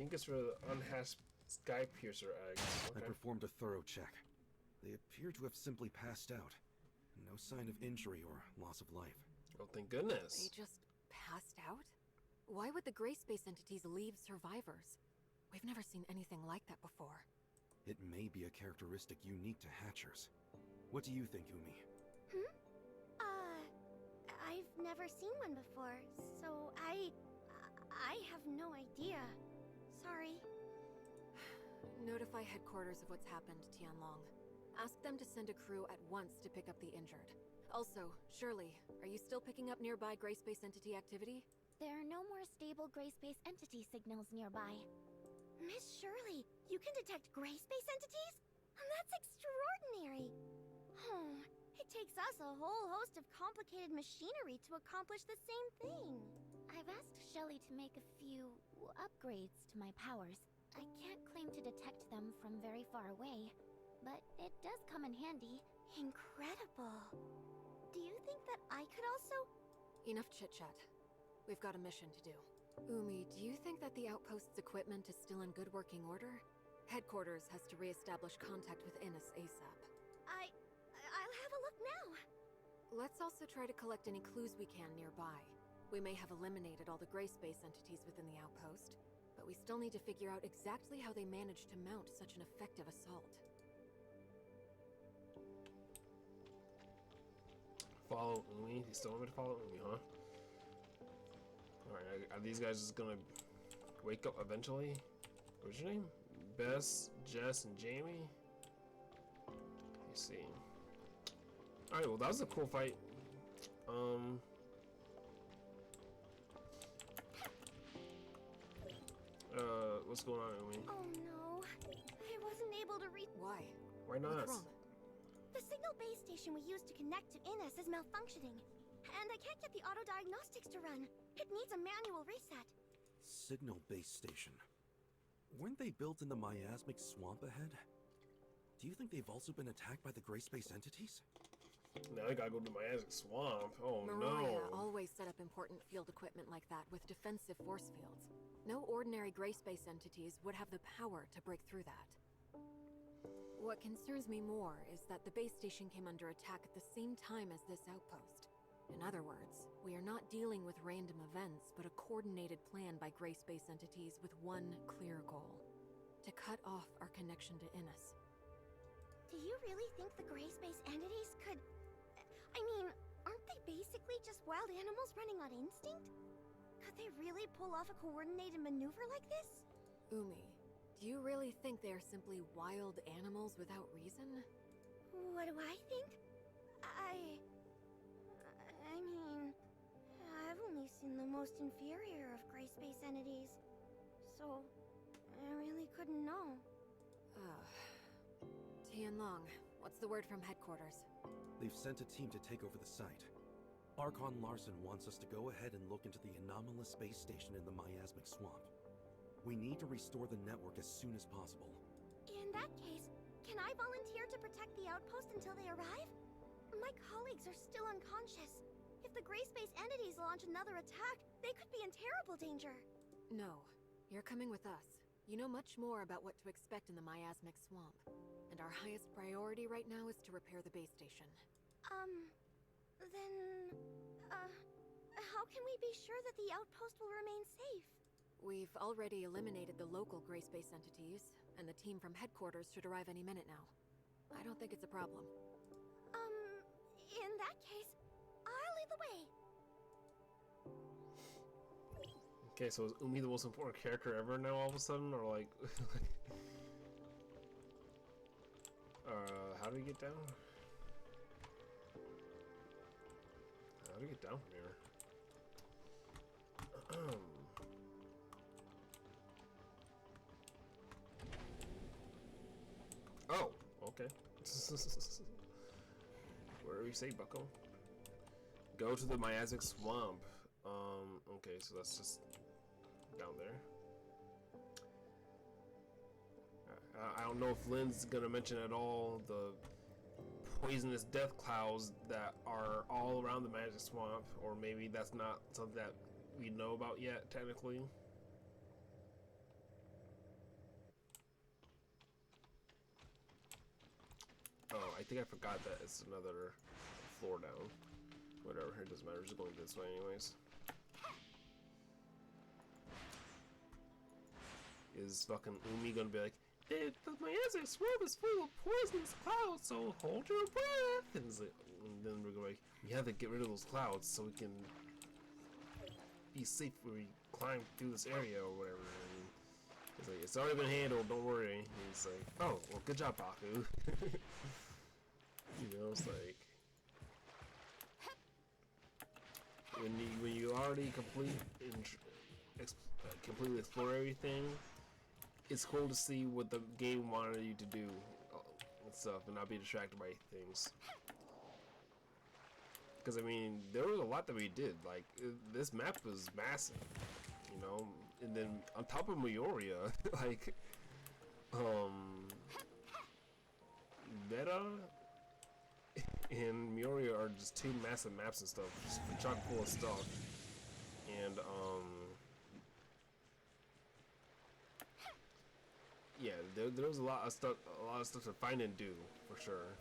think it's for the unhatched sky piercer eggs. I Okay. performed a thorough check. They appear to have simply passed out. No sign of injury or loss of life. Oh, thank They goodness. just passed out? Why would the gray space entities leave survivors? We've never seen anything like that before. It may be a characteristic unique to Hatchers. What do you think, Umi? I've never seen one before, so I have no idea. Sorry. Notify headquarters of what's happened, Tianlong. Ask them to send a crew at once to pick up the injured. Also, Shirley, are you still picking up nearby gray space entity activity? There are no more stable gray space entity signals nearby. Miss Shirley, you can detect gray space entities? That's extraordinary. It takes us a whole host of complicated machinery to accomplish the same thing. I've asked Shelley to make a few upgrades to my powers. I can't claim to detect them from very far away, but it does come in handy. Incredible. Do you think that I could also... Enough chit-chat. We've got a mission to do. Umi, do you think that the outpost's equipment is still in good working order? Headquarters has to re-establish contact with Innes ASAP. I'll have a look now. Let's also try to collect any clues we can nearby. We may have eliminated all the gray space entities within the outpost, but we still need to figure out exactly how they managed to mount such an effective assault. Follow Umi. You still want me to follow Umi, huh? Alright, are these guys just gonna wake up eventually? What's your name? Bess, Jess, and Jamie? Let's see. Alright, well that was a cool fight. What's going on, Umi? Oh no. I wasn't able to reach... Why? Why not? What's wrong? The signal base station we used to connect to Innes is malfunctioning. And I can't get the auto diagnostics to run. It needs a manual reset. Signal base station. Weren't they built in the miasmic swamp ahead? Do you think they've also been attacked by the gray space entities? Now I gotta go to Miasmic Swamp. Oh Mariah no. always set up important field equipment like that with defensive force fields. No ordinary gray space entities would have the power to break through that. What concerns me more is that the base station came under attack at the same time as this outpost. In other words, we are not dealing with random events, but a coordinated plan by gray space entities with one clear goal: to cut off our connection to Innes. Do you really think the gray space entities could... I mean, aren't they basically just wild animals running on instinct? Could they really pull off a coordinated maneuver like this? Umi, do you really think they are simply wild animals without reason? What do I think? I mean, I've only seen the most inferior of gray space entities, so I really couldn't know. Tianlong, what's the word from headquarters? They've sent a team to take over the site. Archon Larson wants us to go ahead and look into the anomalous space station in the miasmic swamp. We need to restore the network as soon as possible. In that case, can I volunteer to protect the outpost until they arrive? My colleagues are still unconscious. If the gray space entities launch another attack, they could be in terrible danger. No, you're coming with us. You know much more about what to expect in the miasmic swamp. And our highest priority right now is to repair the base station. Then... how can we be sure that the outpost will remain safe? We've already eliminated the local gray space entities, and the team from headquarters should arrive any minute now. I don't think it's a problem. In that case, I'll lead the way. Okay, so is Umi the most important character ever now all of a sudden? Or like... how do we get down? How do we get down from here? Oh, okay. Where do we say, bucko? Go to the miasmic swamp. Okay, so that's just down there. I don't know if Lynn's gonna mention at all the poisonous death clouds that are all around the magic swamp, or maybe that's not something that we know about yet, technically. I think I forgot that it's another floor down. Whatever, it doesn't matter. We're just going this way anyways. Is fucking Umi gonna be like, my answer world is full of poisonous clouds, so hold your breath. And, it's like, and then we're going, we have to get rid of those clouds so we can be safe when we climb through this area or whatever. And it's like, it's already been handled, don't worry. And it's like, oh, well, good job, Baku. You know, it's like, when you already completely explore everything, it's cool to see what the game wanted you to do and stuff, and not be distracted by things. Because I mean, there was a lot that we did. Like this map was massive, you know. And then on top of Mioria, like, Meta and Mioria are just two massive maps and stuff, just chock full of stuff. And yeah, there was a lot of stuff to find and do for sure.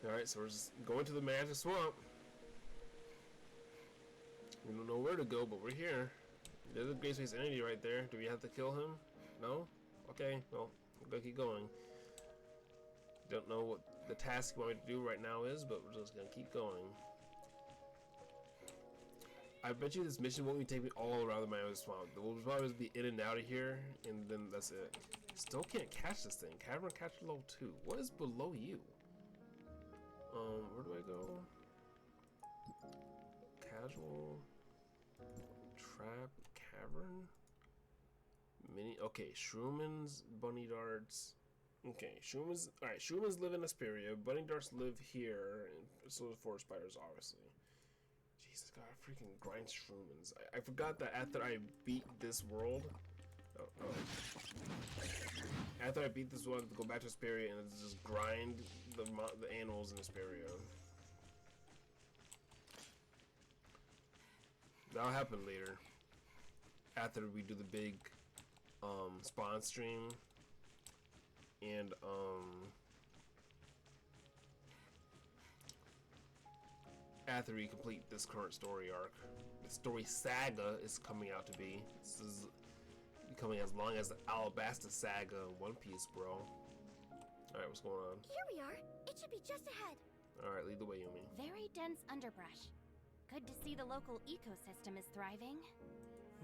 All right, so we're just going to the Magic Swamp. We don't know where to go, but we're here. There's a Great Space Entity right there. Do we have to kill him? No? Okay, well, we're gonna keep going. Don't know what the task you want me to do right now is, but we're just gonna keep going. I bet you this mission won't be taking me all around the Magic Swamp. We'll probably just be in and out of here, and then that's it. Still can't catch this thing. Cavern catch level 2. What is below you? Where do I go? Casual. Trap. Cavern. Mini. Okay, Shroomin's, Bunny Darts. Okay, Shroomin's. Alright, Shroomin's live in Asperia. Bunny Darts live here. And so do Forest Spiders, obviously. Jesus, God, I freaking grind Shroomin's. I forgot that after I beat this world. After I beat this one, go back to Asperia and just grind the animals in Asperia. That'll happen later. After we do the big spawn stream and after we complete this current story arc. The story saga is coming out to be. This is becoming as long as the Alabasta saga in One Piece, bro. Alright, what's going on? Here we are. It should be just ahead. Alright, lead the way, Yumi. Very dense underbrush. Good to see the local ecosystem is thriving.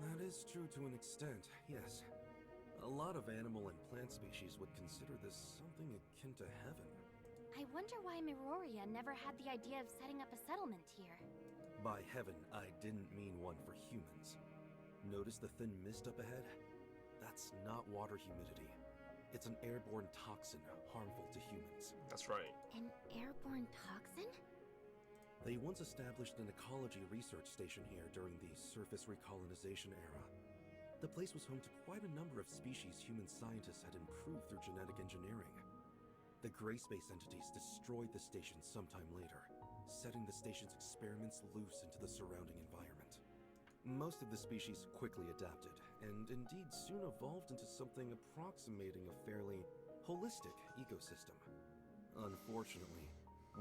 That is true to an extent, yes. A lot of animal and plant species would consider this something akin to heaven. I wonder why Miroria never had the idea of setting up a settlement here. By heaven, I didn't mean one for humans. Notice the thin mist up ahead? That's not water humidity. It's an airborne toxin harmful to humans. That's right. An airborne toxin? They once established an ecology research station here during the surface recolonization era. The place was home to quite a number of species human scientists had improved through genetic engineering. The gray space entities destroyed the station sometime later, setting the station's experiments loose into the surrounding environment. Most of the species quickly adapted, and indeed soon evolved into something approximating a fairly holistic ecosystem. Unfortunately,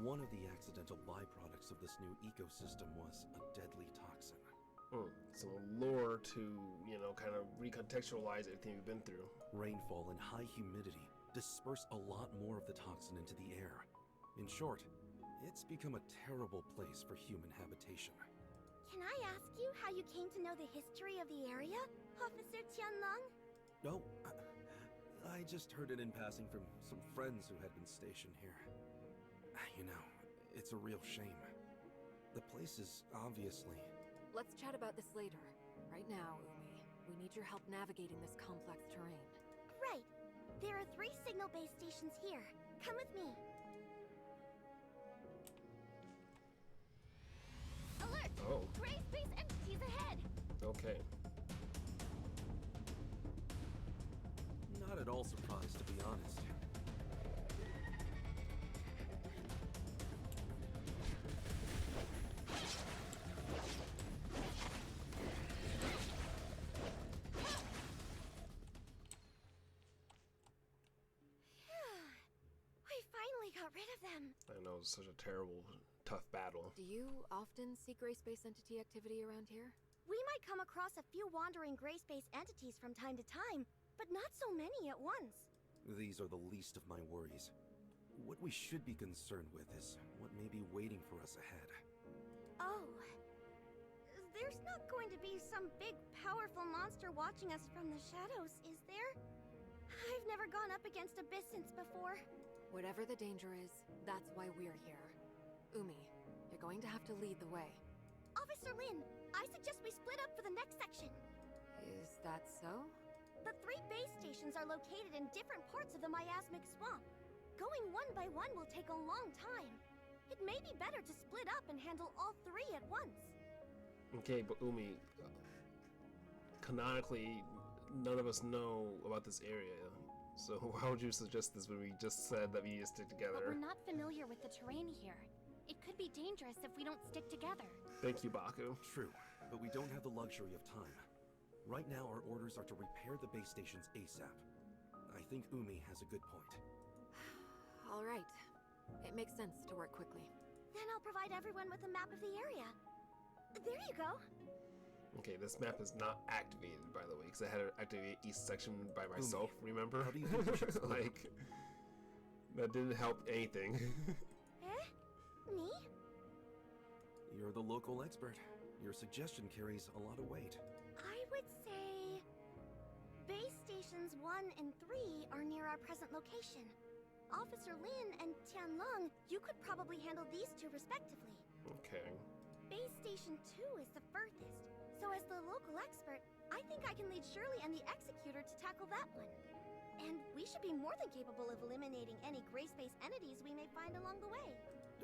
one of the accidental byproducts of this new ecosystem was a deadly toxin. Some lore to, you know, kind of recontextualize everything we've been through. Rainfall and high humidity disperse a lot more of the toxin into the air. In short, it's become a terrible place for human habitation. Can I ask you how you came to know the history of the area, Officer Tianlong? No, I just heard it in passing from some friends who had been stationed here. You know, it's a real shame. The place is obviously... Let's chat about this later. Right now, Umi, we need your help navigating this complex terrain. Right. There are 3 signal base stations here. Come with me. Alert! Oh. Gray space entities ahead! Okay. Not at all surprised, to be honest. We of them! I know, it's such a terrible, tough battle. Do you often see gray space entity activity around here? We might come across a few wandering gray space entities from time to time, but not so many at once. These are the least of my worries. What we should be concerned with is what may be waiting for us ahead. Oh. There's not going to be some big, powerful monster watching us from the shadows, is there? I've never gone up against abyssins before. Whatever the danger is, that's why we're here. Umi, you're going to have to lead the way. Officer Lin, I suggest we split up for the next section. Is that so? The 3 base stations are located in different parts of the miasmic swamp. Going one by one will take a long time. It may be better to split up and handle all 3 at once. Okay, but Umi, canonically, none of us know about this area. So why would you suggest this when we just said that we need to stick But together? we're not familiar with the terrain here. It could be dangerous if we don't stick together. Thank you, Baku. True, but we don't have the luxury of time. Right now, our orders are to repair the base stations ASAP. I think Umi has a good point. All right. It makes sense to work quickly. Then I'll provide everyone with a map of the area. There you go. Okay, this map is not activated, by the way, because I had to activate each section by myself, remember? How do you think we should split up? Like, that didn't help anything. Eh? Me? You're the local expert. Your suggestion carries a lot of weight. I would say... Base stations 1 and 3 are near our present location. Officer Lin and Tianlong, you could probably handle these 2 respectively. Okay. Base Station 2 is the furthest, so as the local expert, I think I can lead Shirley and the Executor to tackle that one. And we should be more than capable of eliminating any gray space entities we may find along the way.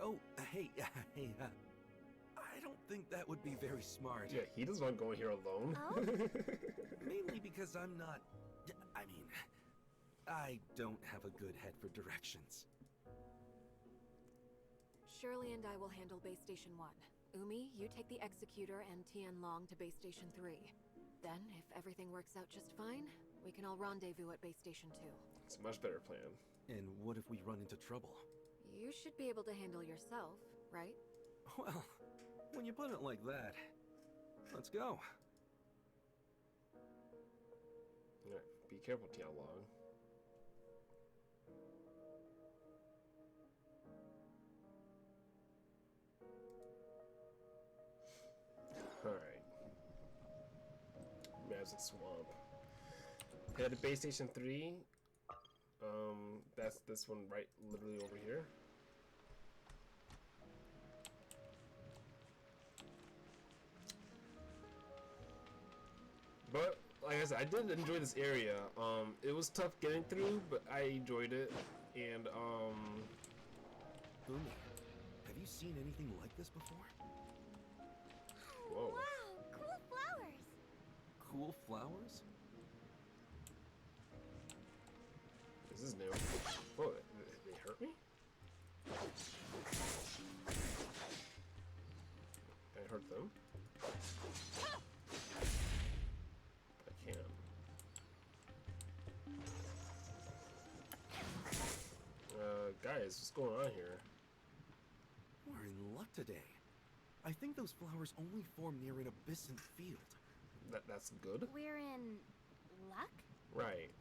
Oh, hey, I don't think that would be very smart. Yeah, he doesn't want to go in here alone. Oh? Mainly because I don't have a good head for directions. Shirley and I will handle base station 1. Umi, you take the Executor and Tianlong to base station 3. Then, if everything works out just fine, we can all rendezvous at base station 2. It's a much better plan. And what if we run into trouble? You should be able to handle yourself, right? Well, when you put it like that, let's go. Alright, be careful, Tianlong. Alright. Magic Swamp. Head to base station 3. That's this one right literally over here. But like I said, I did enjoy this area. It was tough getting through, but I enjoyed it. And Umi, have you seen anything like this before? whoa. Wow, cool flowers! Cool flowers? This is new. Oh, they hurt me? Can I hurt them? I can't. Guys, what's going on here? We're in luck today. I think those flowers only form near an abyssal field. That's good? We're in luck? Right.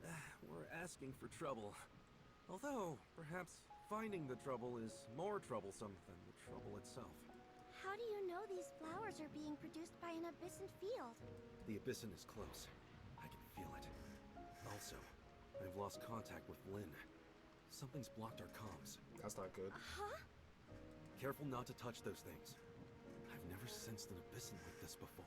We're asking for trouble. Although, perhaps finding the trouble is more troublesome than the trouble itself. How do you know these flowers are being produced by an abyssal field? The abyssal is close. I can feel it. Also, I've lost contact with Lin. Something's blocked our comms. That's not good. Huh? Careful not to touch those things. I've never sensed an abyssal like this before.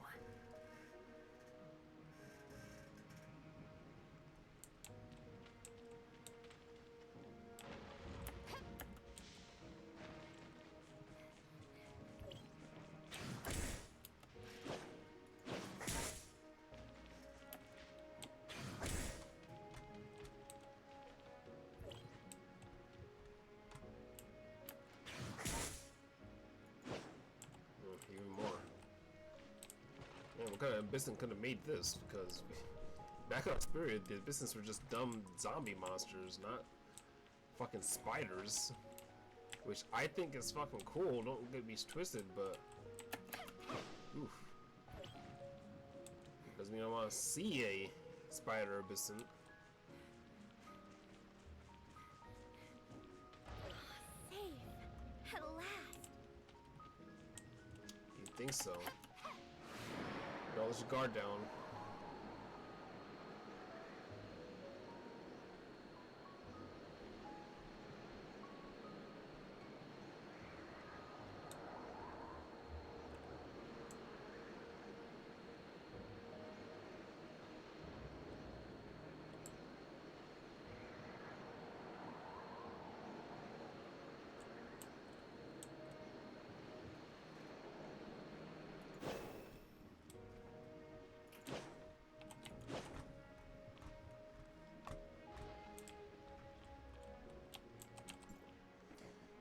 Even more. Man, what kind of abyssal could have made this? Because back in our period, the abyssals were just dumb zombie monsters, not fucking spiders. which I think is fucking cool. Don't get me twisted, but oof. Doesn't mean I want to see a spider abyssant. Safe. At last. You think so? No, let your guard down.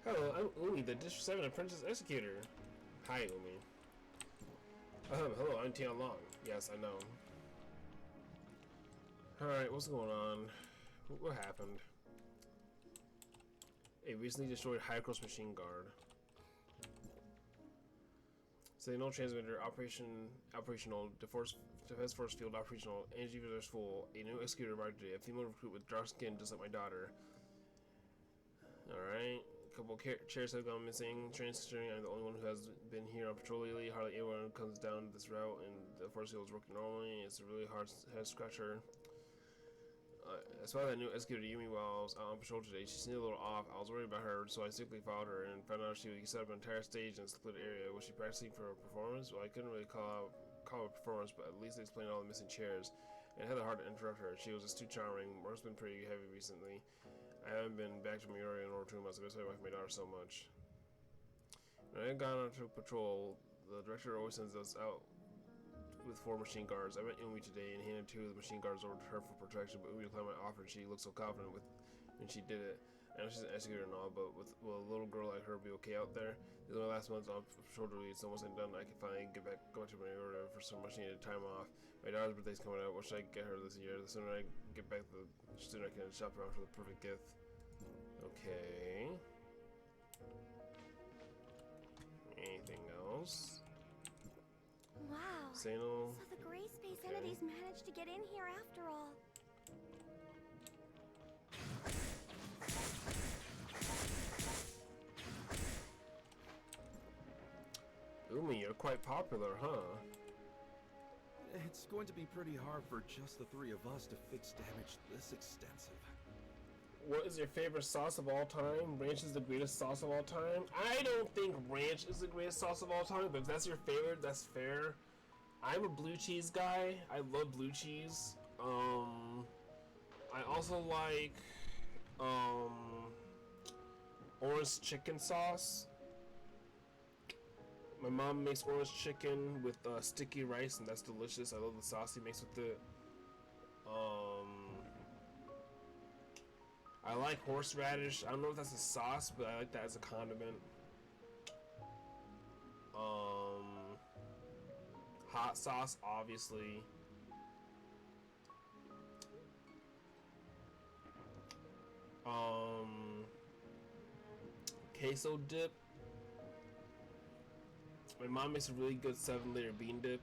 Hello, I'm Umi, the District 7 Apprentice Executor. Hi, Umi. Hello, I'm Tian Long. Yes, I know. Alright, what's going on? What happened? A recently destroyed high-cross machine guard. Signal transmitter operational. Defense force field operational. Energy reserves full. A new executor arrived today. A female recruit with dark skin, just like my daughter. Alright. A couple chairs have gone missing. Considering I'm the only one who has been here on patrol lately. Hardly anyone comes down this route, and the force field is working normally. It's a really hard head scratcher. I saw that new executor Yumi while I was out on patrol today. She seemed a little off. I was worried about her, so I simply followed her and found out she set up an entire stage in a secluded area. Was she practicing for a performance? Well, I couldn't really call it a performance, but at least they explained all the missing chairs. And it had hard to interrupt her. She was just too charming. Work's been pretty heavy recently. I haven't been back to my area in over 2 months. I miss my wife and my daughter so much. When I got on to patrol, the director always sends us out with 4 machine guards. I met Umi today and handed 2 of the machine guards over to her for protection, but Umi declined my offer and she looked so confident when she did it. I know she's an executor and all, but will a little girl like her be okay out there? These are my last months on patrol duty. It's almost done. I can finally go back to my order for some much needed time off. My daughter's birthday's coming up. What should I get her this year? The sooner I get back, the sooner I can shop around for the perfect gift. Okay. Anything else? Wow. Say no. So the gray space Okay. entities managed to get in here after all. Umi, you're quite popular, huh? It's going to be pretty hard for just the 3 of us to fix damage this extensive. What is your favorite sauce of all time? Ranch is the greatest sauce of all time? I don't think ranch is the greatest sauce of all time, but if that's your favorite, that's fair. I'm a blue cheese guy. I love blue cheese. I also like orange chicken sauce. My mom makes orange chicken with sticky rice, and that's delicious. I love the sauce he makes with it. I like horseradish. I don't know if that's a sauce, but I like that as a condiment. Hot sauce, obviously. Queso dip. My mom makes a really good 7-layer bean dip.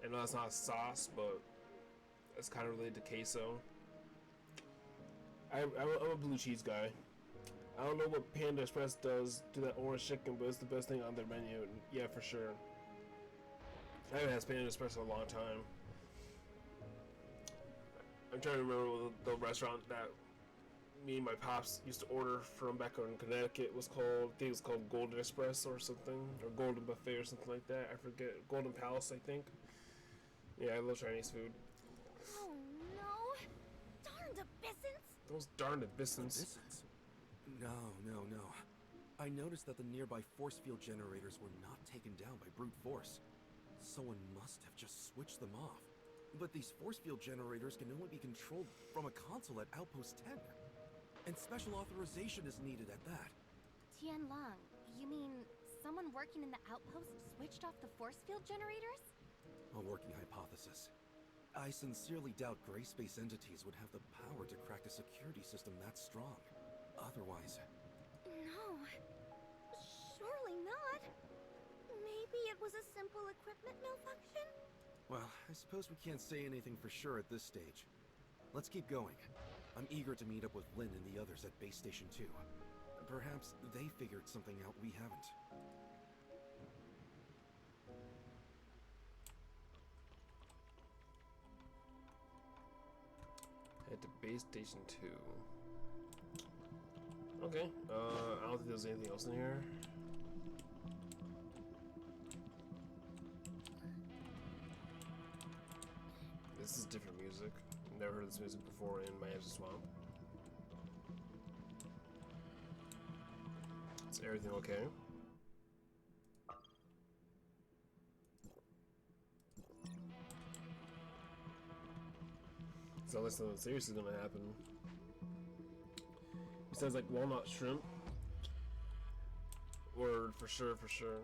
I know that's not a sauce, but it's kind of related to queso. I'm a blue cheese guy. I don't know what Panda Express does to that orange chicken, but it's the best thing on their menu. Yeah, for sure. I haven't had Panda Express in a long time. I'm trying to remember what the restaurant that me and my pops used to order from back in Connecticut was called. I think it was called Golden Express or something, or Golden Buffet or something like that. I forget. Golden Palace, I think. Yeah, I love Chinese food. Oh no! Darned abyssins! Those darned abyssins. Abyssins? No. I noticed that the nearby force field generators were not taken down by brute force. Someone must have just switched them off. But these force field generators can only be controlled from a console at Outpost 10. And special authorization is needed at that. Tianlong, you mean someone working in the outpost switched off the force field generators? A working hypothesis. I sincerely doubt gray space entities would have the power to crack a security system that strong. Otherwise... No. Surely not. Maybe it was a simple equipment malfunction? Well, I suppose we can't say anything for sure at this stage. Let's keep going. I'm eager to meet up with Lynn and the others at Base Station 2. Perhaps they figured something out we haven't. Head to Base Station 2. Okay, I don't think there's anything else in here. This is different music. Never heard this music before in Miami Swamp. Is everything okay? So unless something serious is gonna happen. Besides like walnut shrimp. Word, for sure, for sure.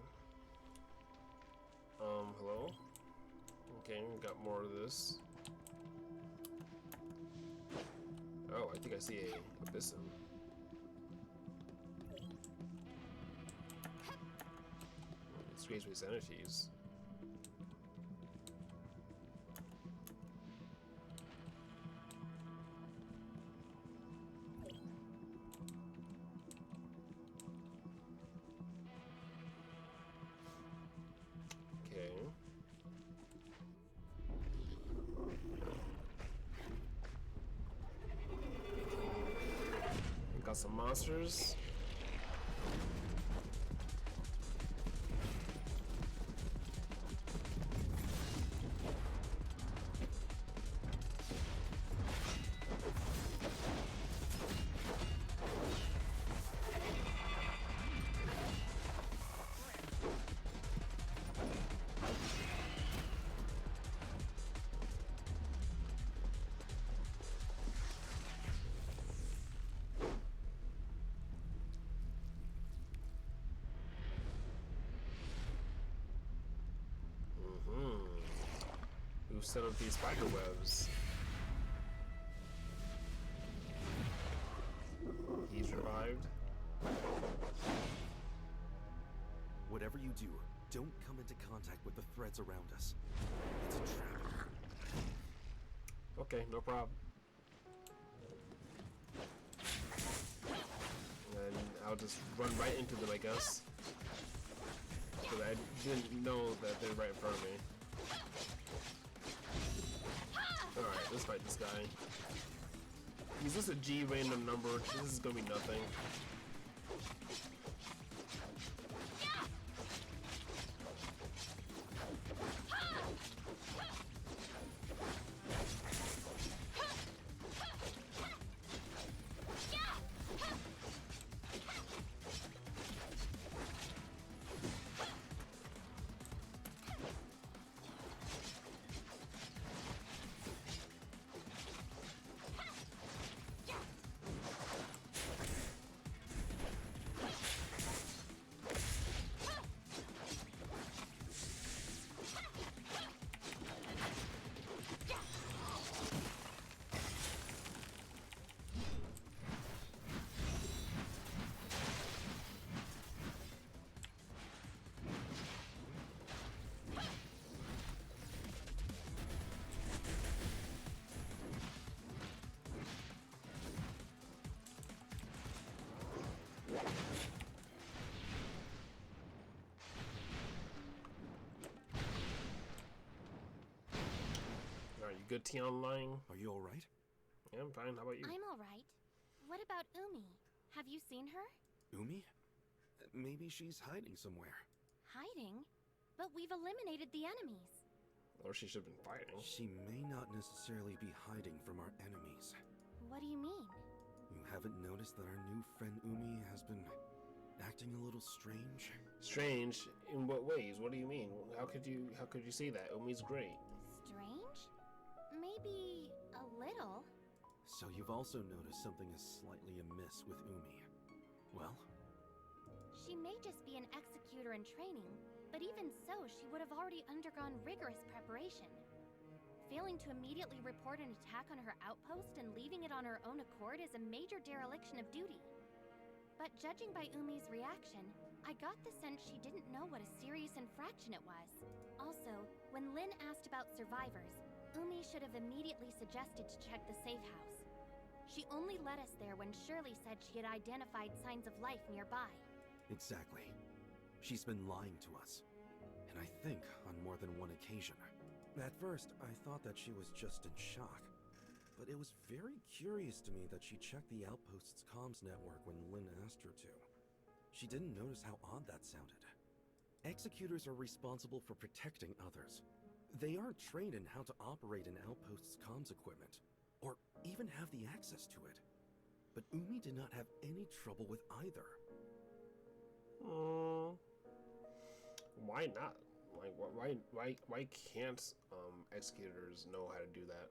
Hello? Okay, we got more of this. Oh, I think I see a abyssin. It's Grace Base Entities. Got some monsters. Set up these spider webs. He's revived. Whatever you do, don't come into contact with the threads around us. It's a trap. Okay, no problem. And I'll just run right into them, I guess. Because I didn't know that they're right in front of me. Alright, let's fight this guy. Is this a G random number? This is gonna be nothing. Alright, you good, T Online? Are you alright? Yeah, I'm fine. How about you? I'm alright. What about Umi? Have you seen her? Umi? Maybe she's hiding somewhere. Hiding? But we've eliminated the enemies. Or she should have been fighting. She may not necessarily be hiding from our enemies. What do you mean? You haven't noticed that our new friend Umi has been acting a little strange? Strange? In what ways? What do you mean? How could you say that? Umi's great. Strange? Maybe a little. So you've also noticed something is slightly amiss with Umi. Well? She may just be an executor in training, but even so, she would have already undergone rigorous preparation. Failing to immediately report an attack on her outpost and leaving it on her own accord is a major dereliction of duty. But judging by Umi's reaction, I got the sense she didn't know what a serious infraction it was. Also, when Lynn asked about survivors, Umi should have immediately suggested to check the safe house. She only led us there when Shirley said she had identified signs of life nearby. Exactly. She's been lying to us. And I think on more than one occasion. At first, I thought that she was just in shock. But it was very curious to me that she checked the outpost's comms network when Lynn asked her to. She didn't notice how odd that sounded. Executors are responsible for protecting others. They aren't trained in how to operate an outpost's comms equipment, or even have the access to it. But Umi did not have any trouble with either. Why not? Like, why can't executors know how to do that?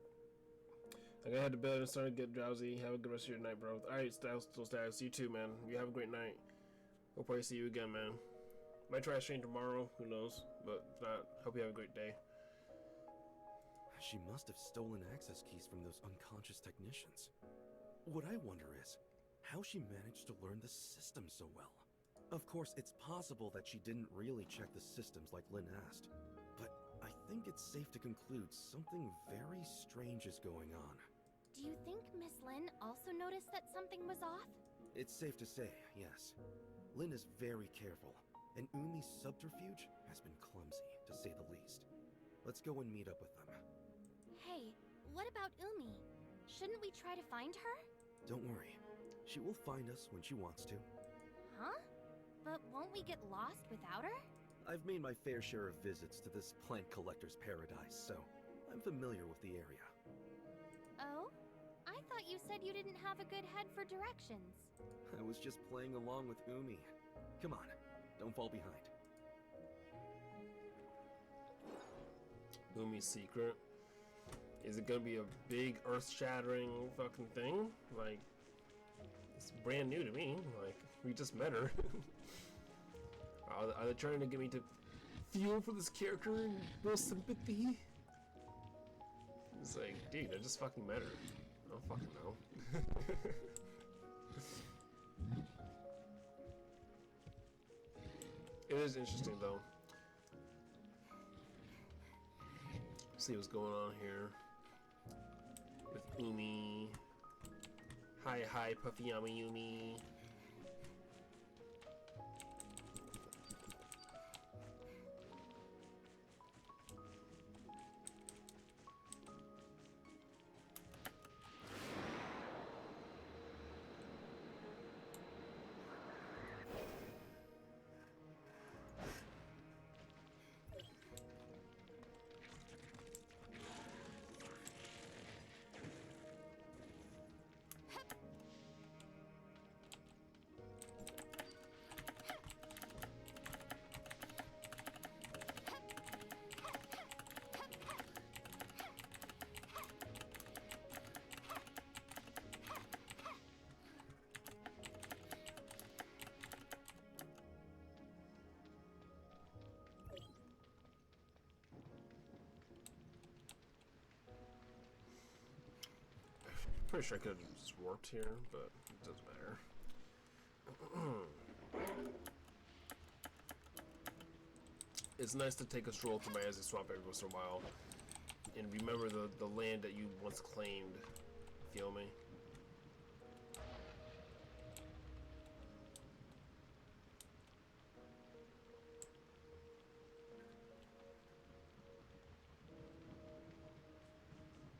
Like, I had to bed and started to get drowsy. Have a good rest of your night, bro. Alright, Styles, you too, man. You have a great night. Hope I see you again, man. Might try to stream tomorrow, who knows? But if not, hope you have a great day. She must have stolen access keys from those unconscious technicians. What I wonder is, how she managed to learn the system so well. Of course, it's possible that she didn't really check the systems like Lynn asked, but I think it's safe to conclude something very strange is going on. Do you think Miss Lynn also noticed that something was off? It's safe to say, yes. Lynn is very careful, and Umi's subterfuge has been clumsy, to say the least. Let's go and meet up with them. Hey, what about Umi? Shouldn't we try to find her? Don't worry. She will find us when she wants to. Huh? But won't we get lost without her? I've made my fair share of visits to this plant collector's paradise, so I'm familiar with the area. Oh? I thought you said you didn't have a good head for directions. I was just playing along with Umi. Come on, don't fall behind. Umi's secret? Is it gonna be a big earth-shattering fucking thing? Like, it's brand new to me. Like, we just met her. Are they trying to get me to feel for this character and build sympathy? It's like, dude, I just fucking met her. I don't fucking know. It is interesting though. See what's going on here with Umi. Hi, Puffy Yami Umi. Pretty sure I could have just warped here, but it doesn't matter. It's nice to take a stroll through my Azzy Swamp every once in a while and remember the land that you once claimed. Feel me?